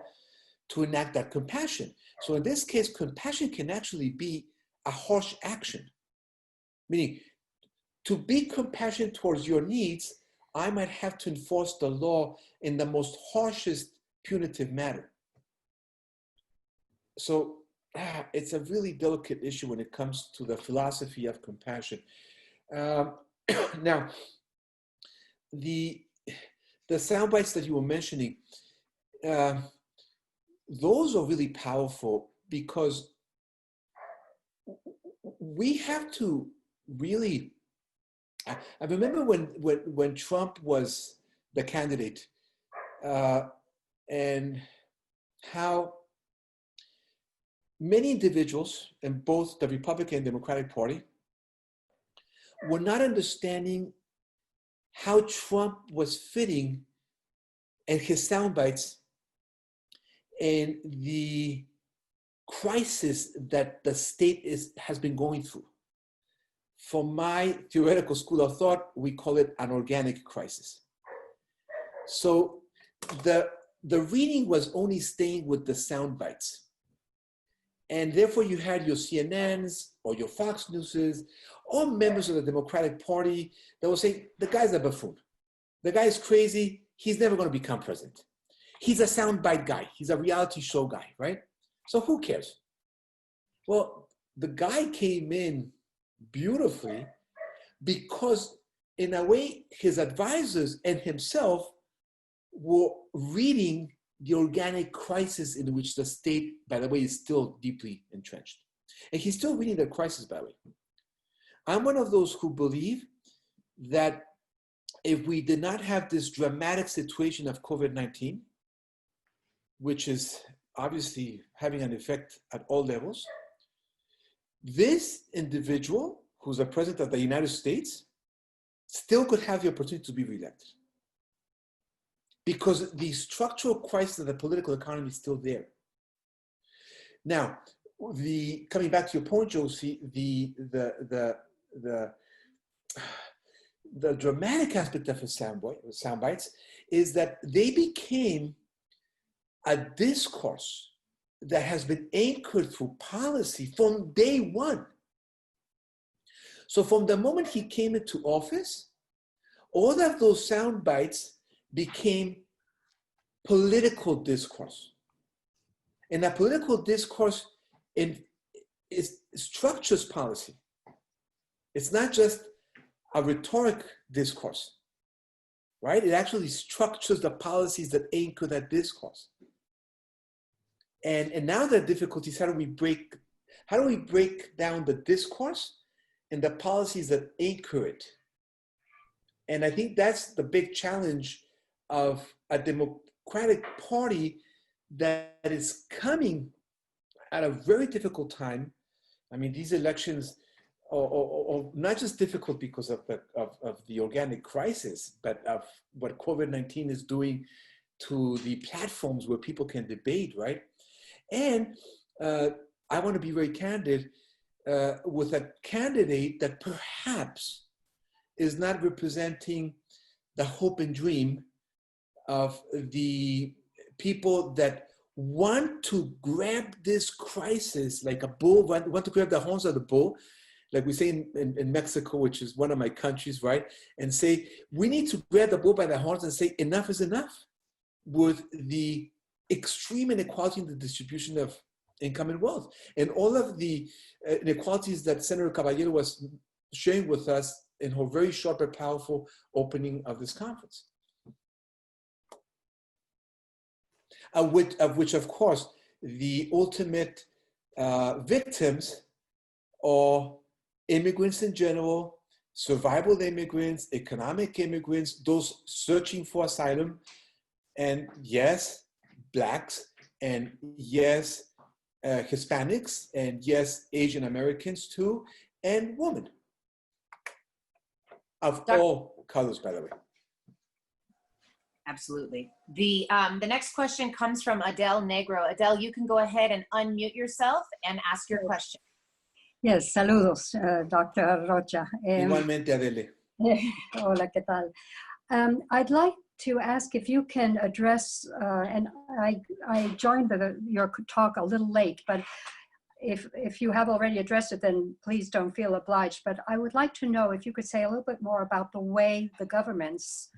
to enact that compassion. So in this case, compassion can actually be a harsh action. Meaning, to be compassionate towards your needs, I might have to enforce the law in the most harshest punitive manner. So it's a really delicate issue when it comes to the philosophy of compassion. Now, the sound bites that you were mentioning, those are really powerful, because we have to really, I remember when Trump was the candidate, and how many individuals in both the Republican and Democratic Party were not understanding how Trump was fitting and his sound bites in the crisis that the state has been going through. From my theoretical school of thought, we call it an organic crisis. So the reading was only staying with the sound bites. And therefore you had your CNNs or your Fox Newses, all members of the Democratic Party that will say, the guy's a buffoon. The guy is crazy. He's never going to become president. He's a soundbite guy. He's a reality show guy, right? So who cares? Well, the guy came in beautifully because, in a way, his advisors and himself were reading the organic crisis in which the state, by the way, is still deeply entrenched. And he's still reading the crisis, by the way. I'm one of those who believe that if we did not have this dramatic situation of COVID-19, which is obviously having an effect at all levels, this individual, who's the president of the United States, still could have the opportunity to be reelected. Because the structural crisis of the political economy is still there. Now, coming back to your point, Josie, the dramatic aspect of his sound bites is that they became a discourse that has been anchored through policy from day one. So from the moment he came into office, all of those sound bites became political discourse. And that political discourse structures policy. It's not just a rhetoric discourse, right? It actually structures the policies that anchor that discourse. And now the difficulty is how do we break down the discourse and the policies that anchor it? And I think that's the big challenge of a Democratic Party that is coming at a very difficult time. I mean, these elections are not just difficult because of the organic crisis, but of what COVID-19 is doing to the platforms where people can debate, right? And I want to be very candid with a candidate that perhaps is not representing the hope and dream of the people that want to grab this crisis like a bull, want to grab the horns of the bull, like we say in Mexico, which is one of my countries, right? And say, we need to grab the bull by the horns and say, enough is enough with the extreme inequality in the distribution of income and wealth. And all of the inequalities that Senator Caballero was sharing with us in her very short but powerful opening of this conference. Of which, of course, the ultimate victims are immigrants in general, survival immigrants, economic immigrants, those searching for asylum, and yes, Blacks, and yes, Hispanics, and yes, Asian Americans too, and women of all colors, by the way. Absolutely. The next question comes from Adele Negro. Adele, you can go ahead and unmute yourself and ask your question. Yes, saludos, Dr. Arrocha. Igualmente, Adele. Hola, ¿qué tal? I'd like to ask if you can address, and I joined your talk a little late, but if you have already addressed it, then please don't feel obliged. But I would like to know if you could say a little bit more about the way the governments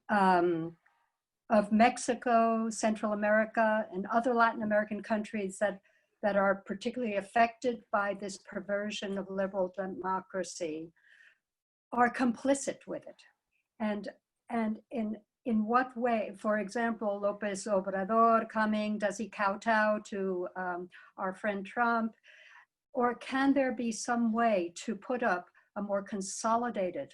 of Mexico, Central America, and other Latin American countries that are particularly affected by this perversion of liberal democracy are complicit with it. And in what way, for example, López Obrador coming, does he kowtow to our friend Trump? Or can there be some way to put up a more consolidated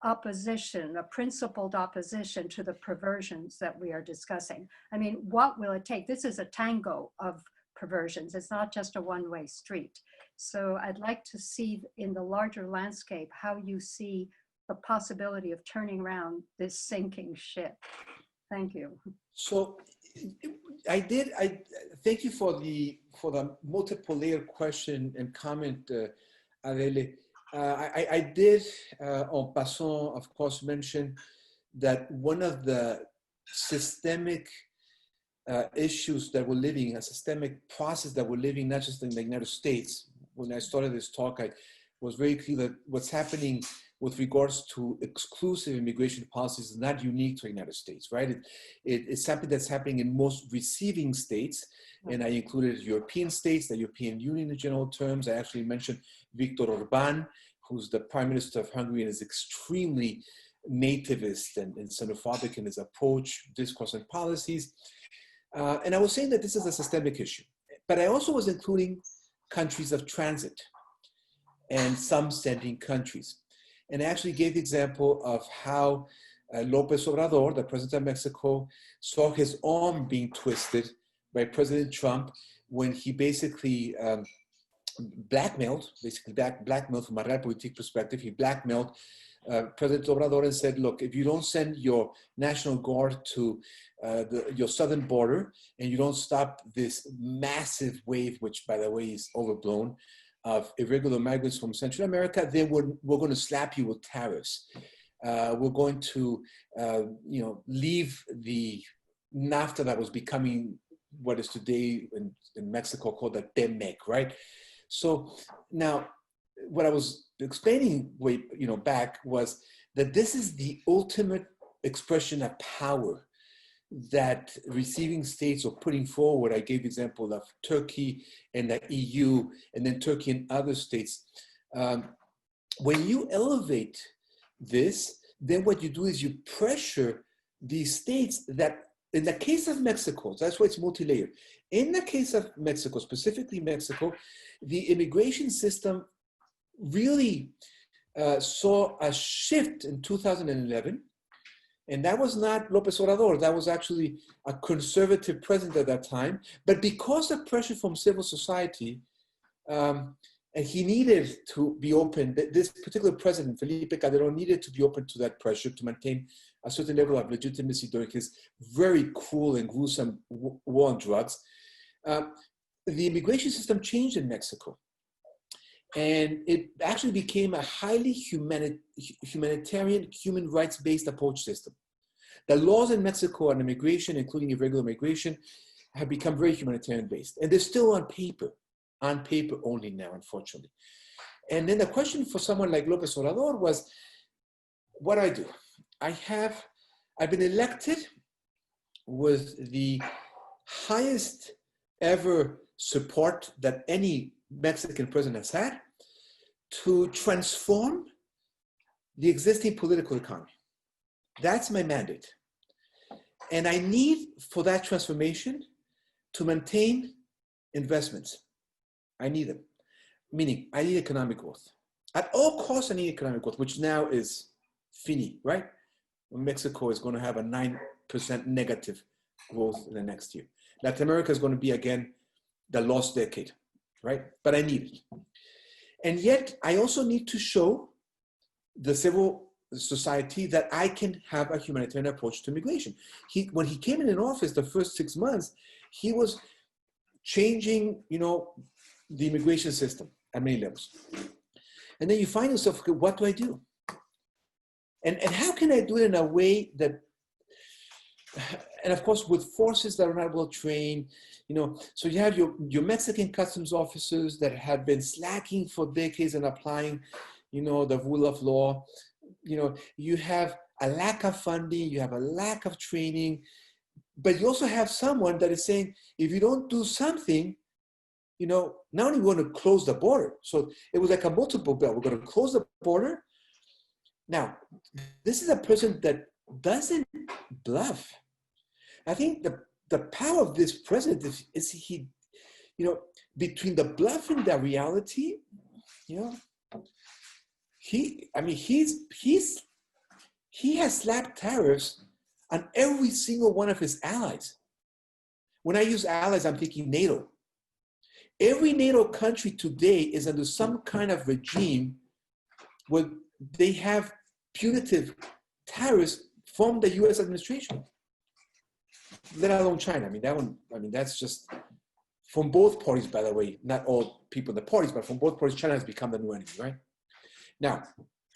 opposition, a principled opposition to the perversions that we are discussing? I mean, what will it take? This is a tango of perversions. It's not just a one-way street. So I'd like to see in the larger landscape how you see the possibility of turning around this sinking ship. Thank you. So I thank you for the multiple layer question and comment, Adele. I did, en passant, of course, mention that one of the systemic issues that we're living, a systemic process that we're living, not just in the United States. When I started this talk, I was very clear that what's happening with regards to exclusive immigration policies is not unique to the United States, right? It's something that's happening in most receiving states, and I included European states, the European Union in general terms. I actually mentioned Viktor Orbán, who's the Prime Minister of Hungary and is extremely nativist and xenophobic in his approach, discourse, and policies. And I was saying that this is a systemic issue. But I also was including countries of transit and some sending countries. And I actually gave the example of how López Obrador, the president of Mexico, saw his arm being twisted by President Trump when he basically blackmailed from a realpolitik perspective, he blackmailed President Obrador and said, look, if you don't send your National Guard to your southern border and you don't stop this massive wave, which by the way is overblown, of irregular migrants from Central America, then we're going to slap you with tariffs. We're going to leave the NAFTA that was becoming what is today in Mexico called the TEMEC, right? So now, what I was explaining back was that this is the ultimate expression of power that receiving states are putting forward. I gave the example of Turkey and the EU, and then Turkey and other states. When you elevate this, then what you do is you pressure these states that, in the case of Mexico, that's why it's multi-layered. In the case of Mexico, specifically Mexico, the immigration system really saw a shift in 2011. And that was not López Obrador. That was actually a conservative president at that time. But because of pressure from civil society, and he needed to be open, this particular president, Felipe Calderón, needed to be open to that pressure to maintain a certain level of legitimacy during his very cruel and gruesome war on drugs. The immigration system changed in Mexico. And it actually became a highly humanitarian, human rights-based approach system. The laws in Mexico on immigration, including irregular migration, have become very humanitarian-based. And they're still on paper only now, unfortunately. And then the question for someone like López Obrador was, what do I do? I've been elected with the highest ever support that any Mexican president has had to transform the existing political economy. That's my mandate. And I need, for that transformation, to maintain investments. I need them. Meaning, I need economic growth. At all costs, I need economic growth, which now is fini, right? Mexico is going to have a 9% negative growth in the next year. Latin America is going to be, again, the lost decade, right? But I need it. And yet, I also need to show the civil society that I can have a humanitarian approach to immigration. When he came in office, the first 6 months, he was changing, the immigration system at many levels. And then you find yourself, okay, what do I do? And how can I do it in a way that, and of course, with forces that are not well trained, so you have your Mexican customs officers that have been slacking for decades and applying, the rule of law. You have a lack of funding, you have a lack of training, but you also have someone that is saying, if you don't do something, not only we're going to close the border. So it was like a multiple bill. We're going to close the border. Now, this is a person that doesn't bluff. I think the power of this president is he, between the bluff and the reality, he has slapped tariffs on every single one of his allies. When I use allies, I'm thinking NATO. Every NATO country today is under some kind of regime where they have punitive tariffs from the US administration. Let alone China. That's just from both parties, by the way, not all people in the parties, but from both parties, China has become the new enemy, right? Now,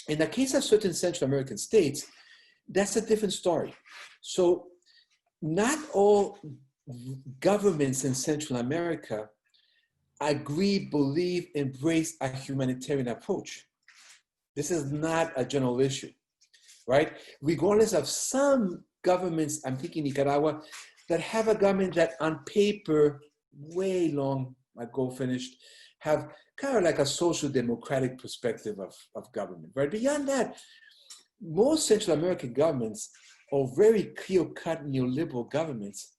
in the case of certain Central American states, that's a different story. So not all governments in Central America agree, believe, embrace a humanitarian approach. This is not a general issue, right? Regardless of some governments, I'm thinking Nicaragua, that have a government that on paper, way long ago finished, have kind of like a social democratic perspective of government, right? Beyond that, most Central American governments are very clear-cut neoliberal governments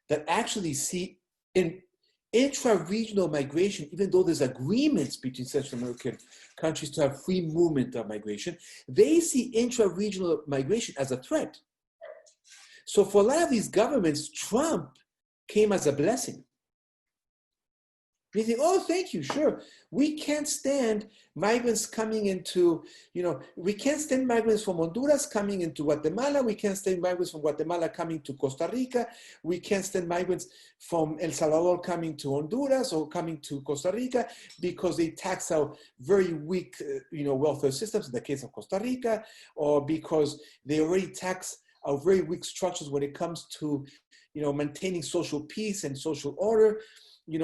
that actually see in intra-regional migration, even though there's agreements between Central American countries to have free movement of migration, they see intra-regional migration as a threat. So for a lot of these governments, Trump came as a blessing. We think, oh, thank you, sure. We can't stand migrants coming into, we can't stand migrants from Honduras coming into Guatemala. We can't stand migrants from Guatemala coming to Costa Rica. We can't stand migrants from El Salvador coming to Honduras or coming to Costa Rica because they tax our very weak, welfare systems in the case of Costa Rica, or because they already tax our very weak structures when it comes to, maintaining social peace and social order.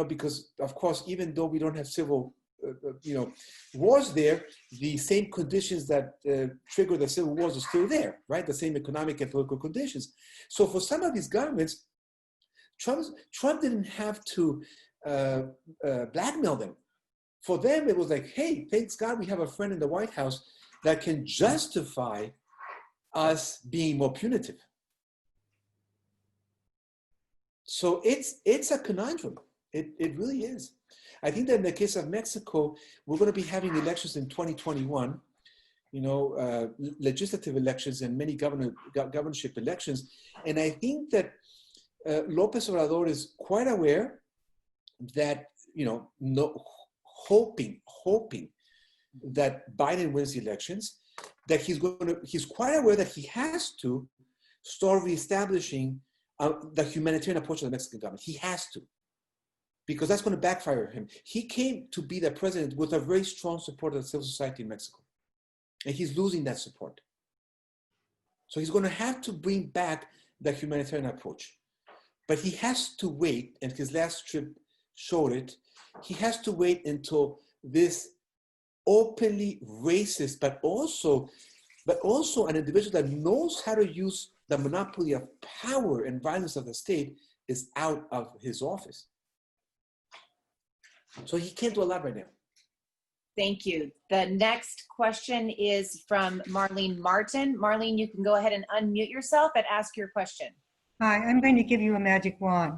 Because of course, even though we don't have civil, wars there, the same conditions that trigger the civil wars are still there, right? The same economic and political conditions. So for some of these governments, Trump didn't have to blackmail them. For them, it was like, hey, thanks God we have a friend in the White House that can justify us being more punitive. So it's a conundrum. It really is. I think that in the case of Mexico, we're going to be having elections in 2021, legislative elections and many governorship elections. And I think that López Obrador is quite aware that, hoping that Biden wins the elections, that he's quite aware that he has to start reestablishing the humanitarian approach of the Mexican government. He has to, because that's going to backfire him. He came to be the president with a very strong support of the civil society in Mexico, and he's losing that support. So he's going to have to bring back the humanitarian approach. But he has to wait, and his last trip showed it, he has to wait until this openly racist, but also an individual that knows how to use the monopoly of power and violence of the state is out of his office. So he can't do a lot right now. Thank you. The next question is from Marlene Martin. Marlene, you can go ahead and unmute yourself and ask your question. Hi, I'm going to give you a magic wand.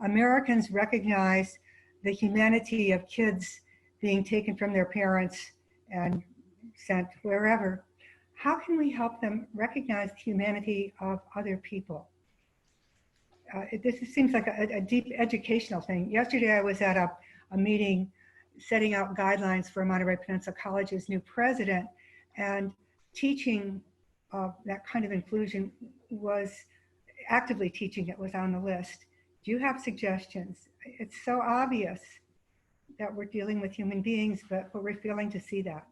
Americans recognize the humanity of kids being taken from their parents and sent wherever. How can we help them recognize the humanity of other people? This seems like a deep educational thing. Yesterday I was at a meeting setting out guidelines for Monterey Peninsula College's new president, and teaching that kind of inclusion was, actively teaching it was on the list. Do you have suggestions? It's so obvious that we're dealing with human beings, but we're failing to see that.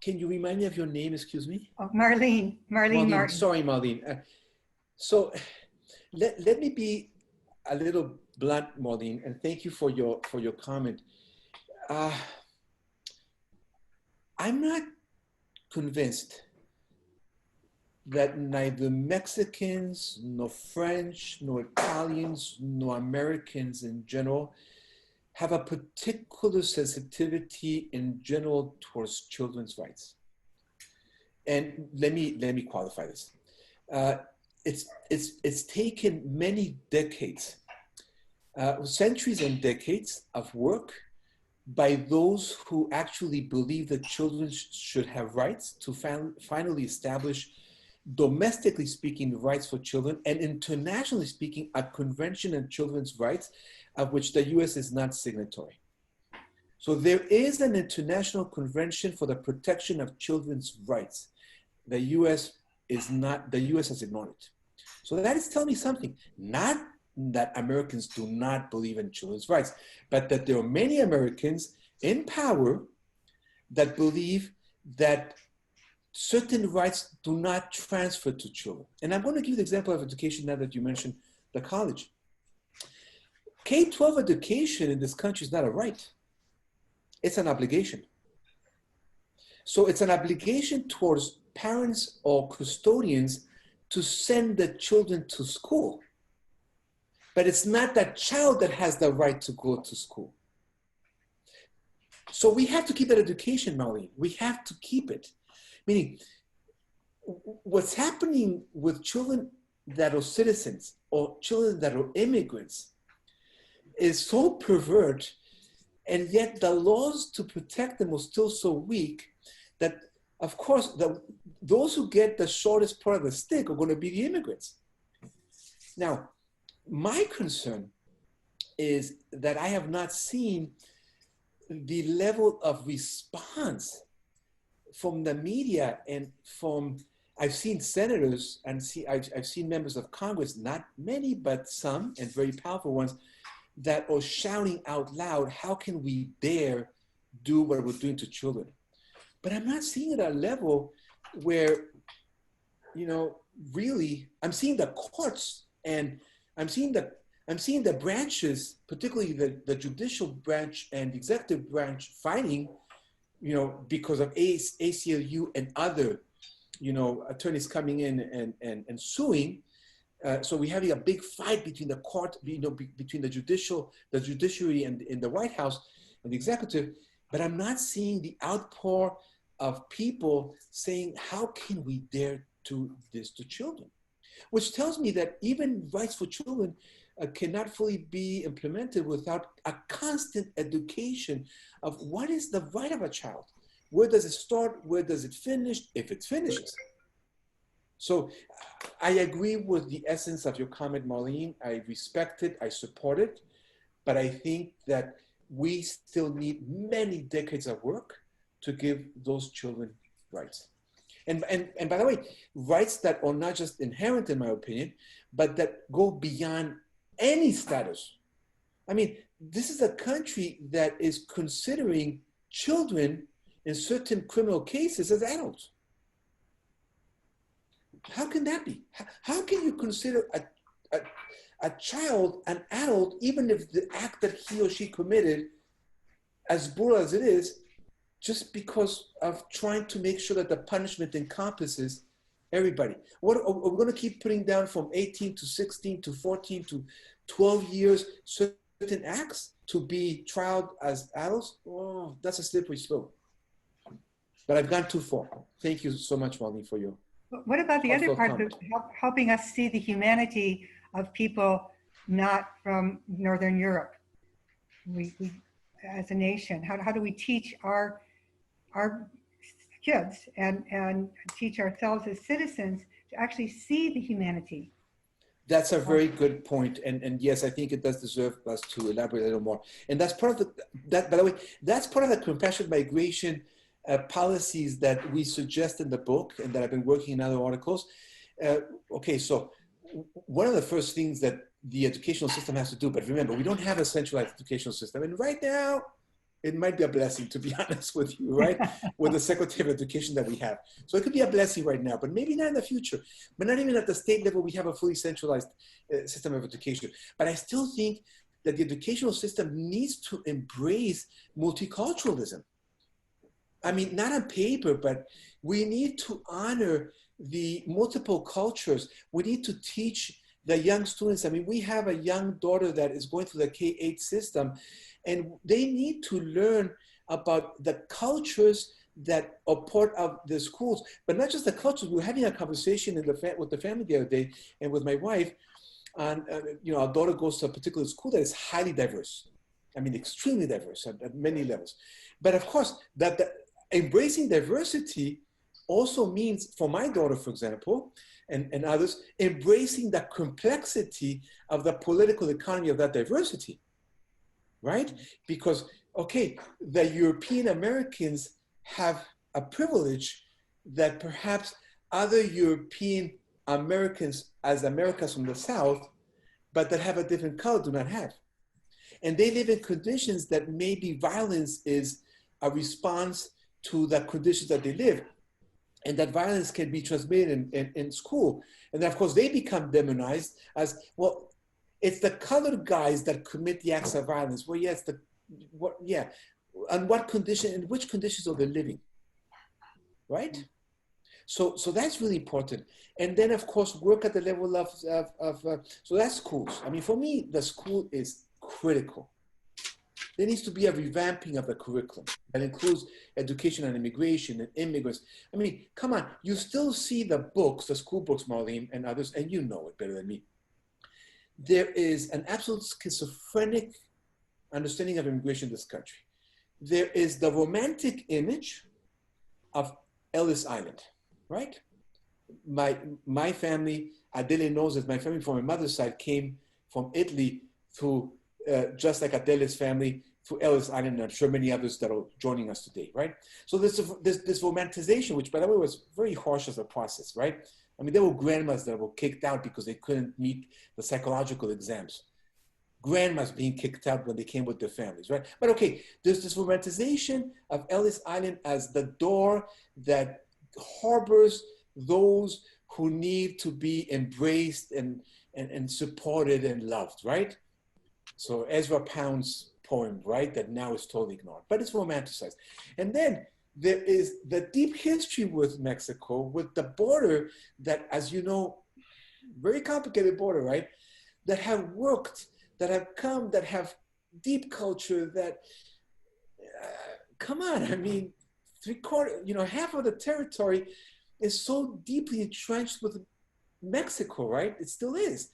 Can you remind me of your name, excuse me? Oh, Marlene Martin. Sorry, Marlene. So let me be a little blunt, Marlene, and thank you for your comment. I'm not convinced that neither Mexicans, nor French, nor Italians, nor Americans in general have a particular sensitivity in general towards children's rights. And let me qualify this. It's taken many decades, centuries and decades of work by those who actually believe that children should have rights to finally establish, domestically speaking, rights for children, and internationally speaking, a convention on children's rights of which the US is not signatory. So there is an international convention for the protection of children's rights. The US has ignored it. So that is telling me something, not that Americans do not believe in children's rights, but that there are many Americans in power that believe that certain rights do not transfer to children. And I'm going to give you the example of education now that you mentioned the college. K-12 education in this country is not a right. It's an obligation. So it's an obligation towards parents or custodians to send the children to school. But it's not that child that has the right to go to school. So we have to keep that education, Marlene. We have to keep it. Meaning, what's happening with children that are citizens or children that are immigrants is so pervert, and yet the laws to protect them are still so weak that, of course, those who get the shortest part of the stick are going to be the immigrants. Now, my concern is that I have not seen the level of response from the media and from, I've seen senators and I've seen members of Congress, not many, but some, and very powerful ones, that are shouting out loud, how can we dare do what we're doing to children? But I'm not seeing it at a level where, you know, really, I'm seeing the courts and I'm seeing the branches, particularly the judicial branch and the executive branch fighting, you know, because of ACLU and other, you know, attorneys coming in and suing. So we're having a big fight between the court, you know, between the judiciary and in the White House and the executive. But I'm not seeing the outpour of people saying, how can we dare do this to children? Which tells me that even rights for children cannot fully be implemented without a constant education of what is the right of a child. Where does it start? Where does it finish? If it finishes. So I agree with the essence of your comment, Marlene. I respect it, I support it, but I think that we still need many decades of work to give those children rights. And by the way, rights that are not just inherent, in my opinion, but that go beyond any status. I mean, this is a country that is considering children in certain criminal cases as adults. How can that be? How can you consider a child an adult, even if the act that he or she committed, as brutal as it is, just because of trying to make sure that the punishment encompasses everybody? What are we going to keep putting down from 18 to 16 to 14 to 12 years certain acts to be trialed as adults? Oh, that's a slippery slope. But I've gone too far. Thank you so much, Marlene, for your What about the other part of helping us see the humanity of people not from Northern Europe? We as a nation, how do we teach our kids and teach ourselves as citizens to actually see the humanity? That's a very good point. And yes, I think it does deserve us to elaborate a little more. And that's part of by the way, that's part of the compassionate migration policies that we suggest in the book and that I've been working in other articles. Okay, so one of the first things that the educational system has to do, but remember, we don't have a centralized educational system. And right now, it might be a blessing, to be honest with you, right? With the Secretary of Education that we have. So it could be a blessing right now, but maybe not in the future. But not even at the state level, we have a fully centralized system of education. But I still think that the educational system needs to embrace multiculturalism. I mean, not on paper, but we need to honor the multiple cultures. We need to teach the young students. I mean, we have a young daughter that is going through the K-8 system, and they need to learn about the cultures that are part of the schools, but not just the cultures. We were having a conversation with the family the other day and with my wife, and you know, our daughter goes to a particular school that is highly diverse. I mean, extremely diverse at many levels. But of course, embracing diversity also means, for my daughter, for example, and others, embracing the complexity of the political economy of that diversity, right? Because, okay, the European Americans have a privilege that perhaps other European Americans, as Americans from the South, but that have a different color, do not have. And they live in conditions that maybe violence is a response to the conditions that they live. And that violence can be transmitted in school. And then of course they become demonized as, well, it's the colored guys that commit the acts of violence. Well, yes, and what condition, in which conditions are they living, right? So that's really important. And then of course, work at the level of so that's schools. I mean, for me, the school is critical. There needs to be a revamping of the curriculum that includes education on immigration and immigrants. I mean, come on, you still see the books, the school books, Marlene and others, and you know it better than me. There is an absolute schizophrenic understanding of immigration in this country. There is the romantic image of Ellis Island, right? My family, Adele knows that my family from my mother's side came from Italy through, just like Adele's family, through Ellis Island, and I'm sure many others that are joining us today, right? So there's this romanticization, which by the way was very harsh as a process, right? I mean, there were grandmas that were kicked out because they couldn't meet the psychological exams. Grandmas being kicked out when they came with their families, right? But okay, there's this romanticization of Ellis Island as the door that harbors those who need to be embraced and supported and loved, right? So Ezra Pound's poem, right, that now is totally ignored, but it's romanticized. And then there is the deep history with Mexico, with the border that, as you know, very complicated border, right, that have worked, that have come, that have deep culture, that, come on, I mean, half of the territory is so deeply entrenched with Mexico, right? It still is.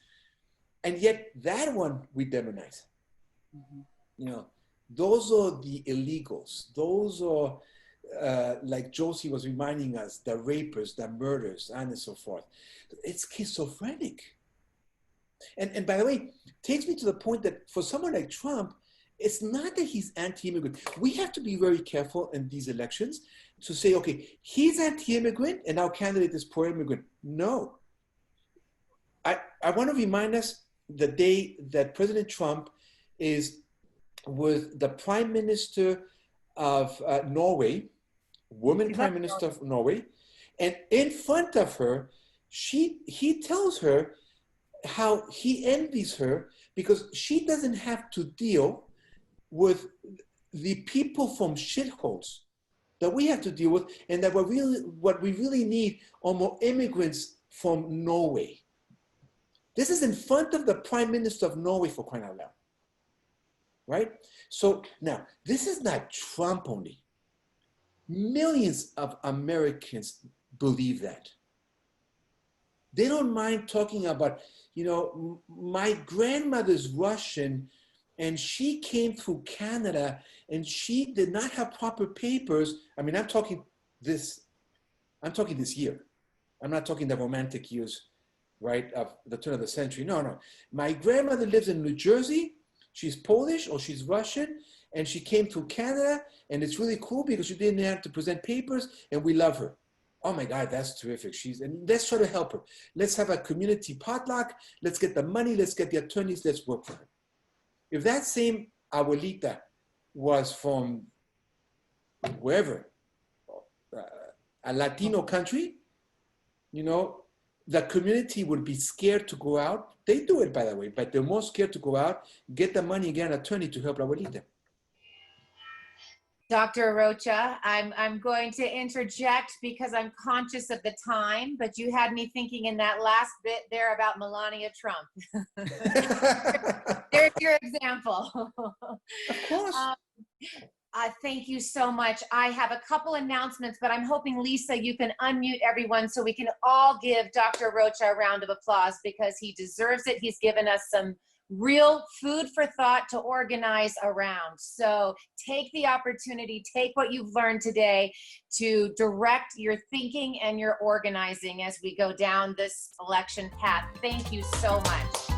And yet that one we demonize. Mm-hmm. You know, those are the illegals. Those are, like Josie was reminding us, the rapers, the murders, and so forth. It's schizophrenic. And by the way, takes me to the point that for someone like Trump, it's not that he's anti-immigrant. We have to be very careful in these elections to say, okay, he's anti-immigrant and our candidate is pro-immigrant. No. I want to remind us the day that President Trump is with the Prime Minister of Norway, woman Prime Minister of Norway, and in front of her, he tells her how he envies her because she doesn't have to deal with the people from shitholes that we have to deal with, and that what we really need are more immigrants from Norway. This is in front of the Prime Minister of Norway, for crying out loud, right? So now, this is not Trump only. Millions of Americans believe that. They don't mind talking about, my grandmother's Russian and she came through Canada and she did not have proper papers. I mean, I'm talking this year. I'm not talking the romantic years, right, of the turn of the century. No. My grandmother lives in New Jersey. She's Polish or she's Russian, and she came through Canada, and it's really cool because she didn't have to present papers, and we love her. Oh my God, that's terrific. And let's try to help her. Let's have a community potluck. Let's get the money. Let's get the attorneys. Let's work for her. If that same abuelita was from wherever, a Latino country, the community would be scared to go out. They do it, by the way, but they're more scared to go out, get the money, get an attorney to help abuelita. Dr. Arrocha, I'm going to interject because I'm conscious of the time, but you had me thinking in that last bit there about Melania Trump. There's your example. Of course. Thank you so much. I have a couple announcements, but I'm hoping, Lisa, you can unmute everyone so we can all give Dr. Arrocha a round of applause because he deserves it. He's given us some real food for thought to organize around. So take the opportunity, take what you've learned today to direct your thinking and your organizing as we go down this election path. Thank you so much.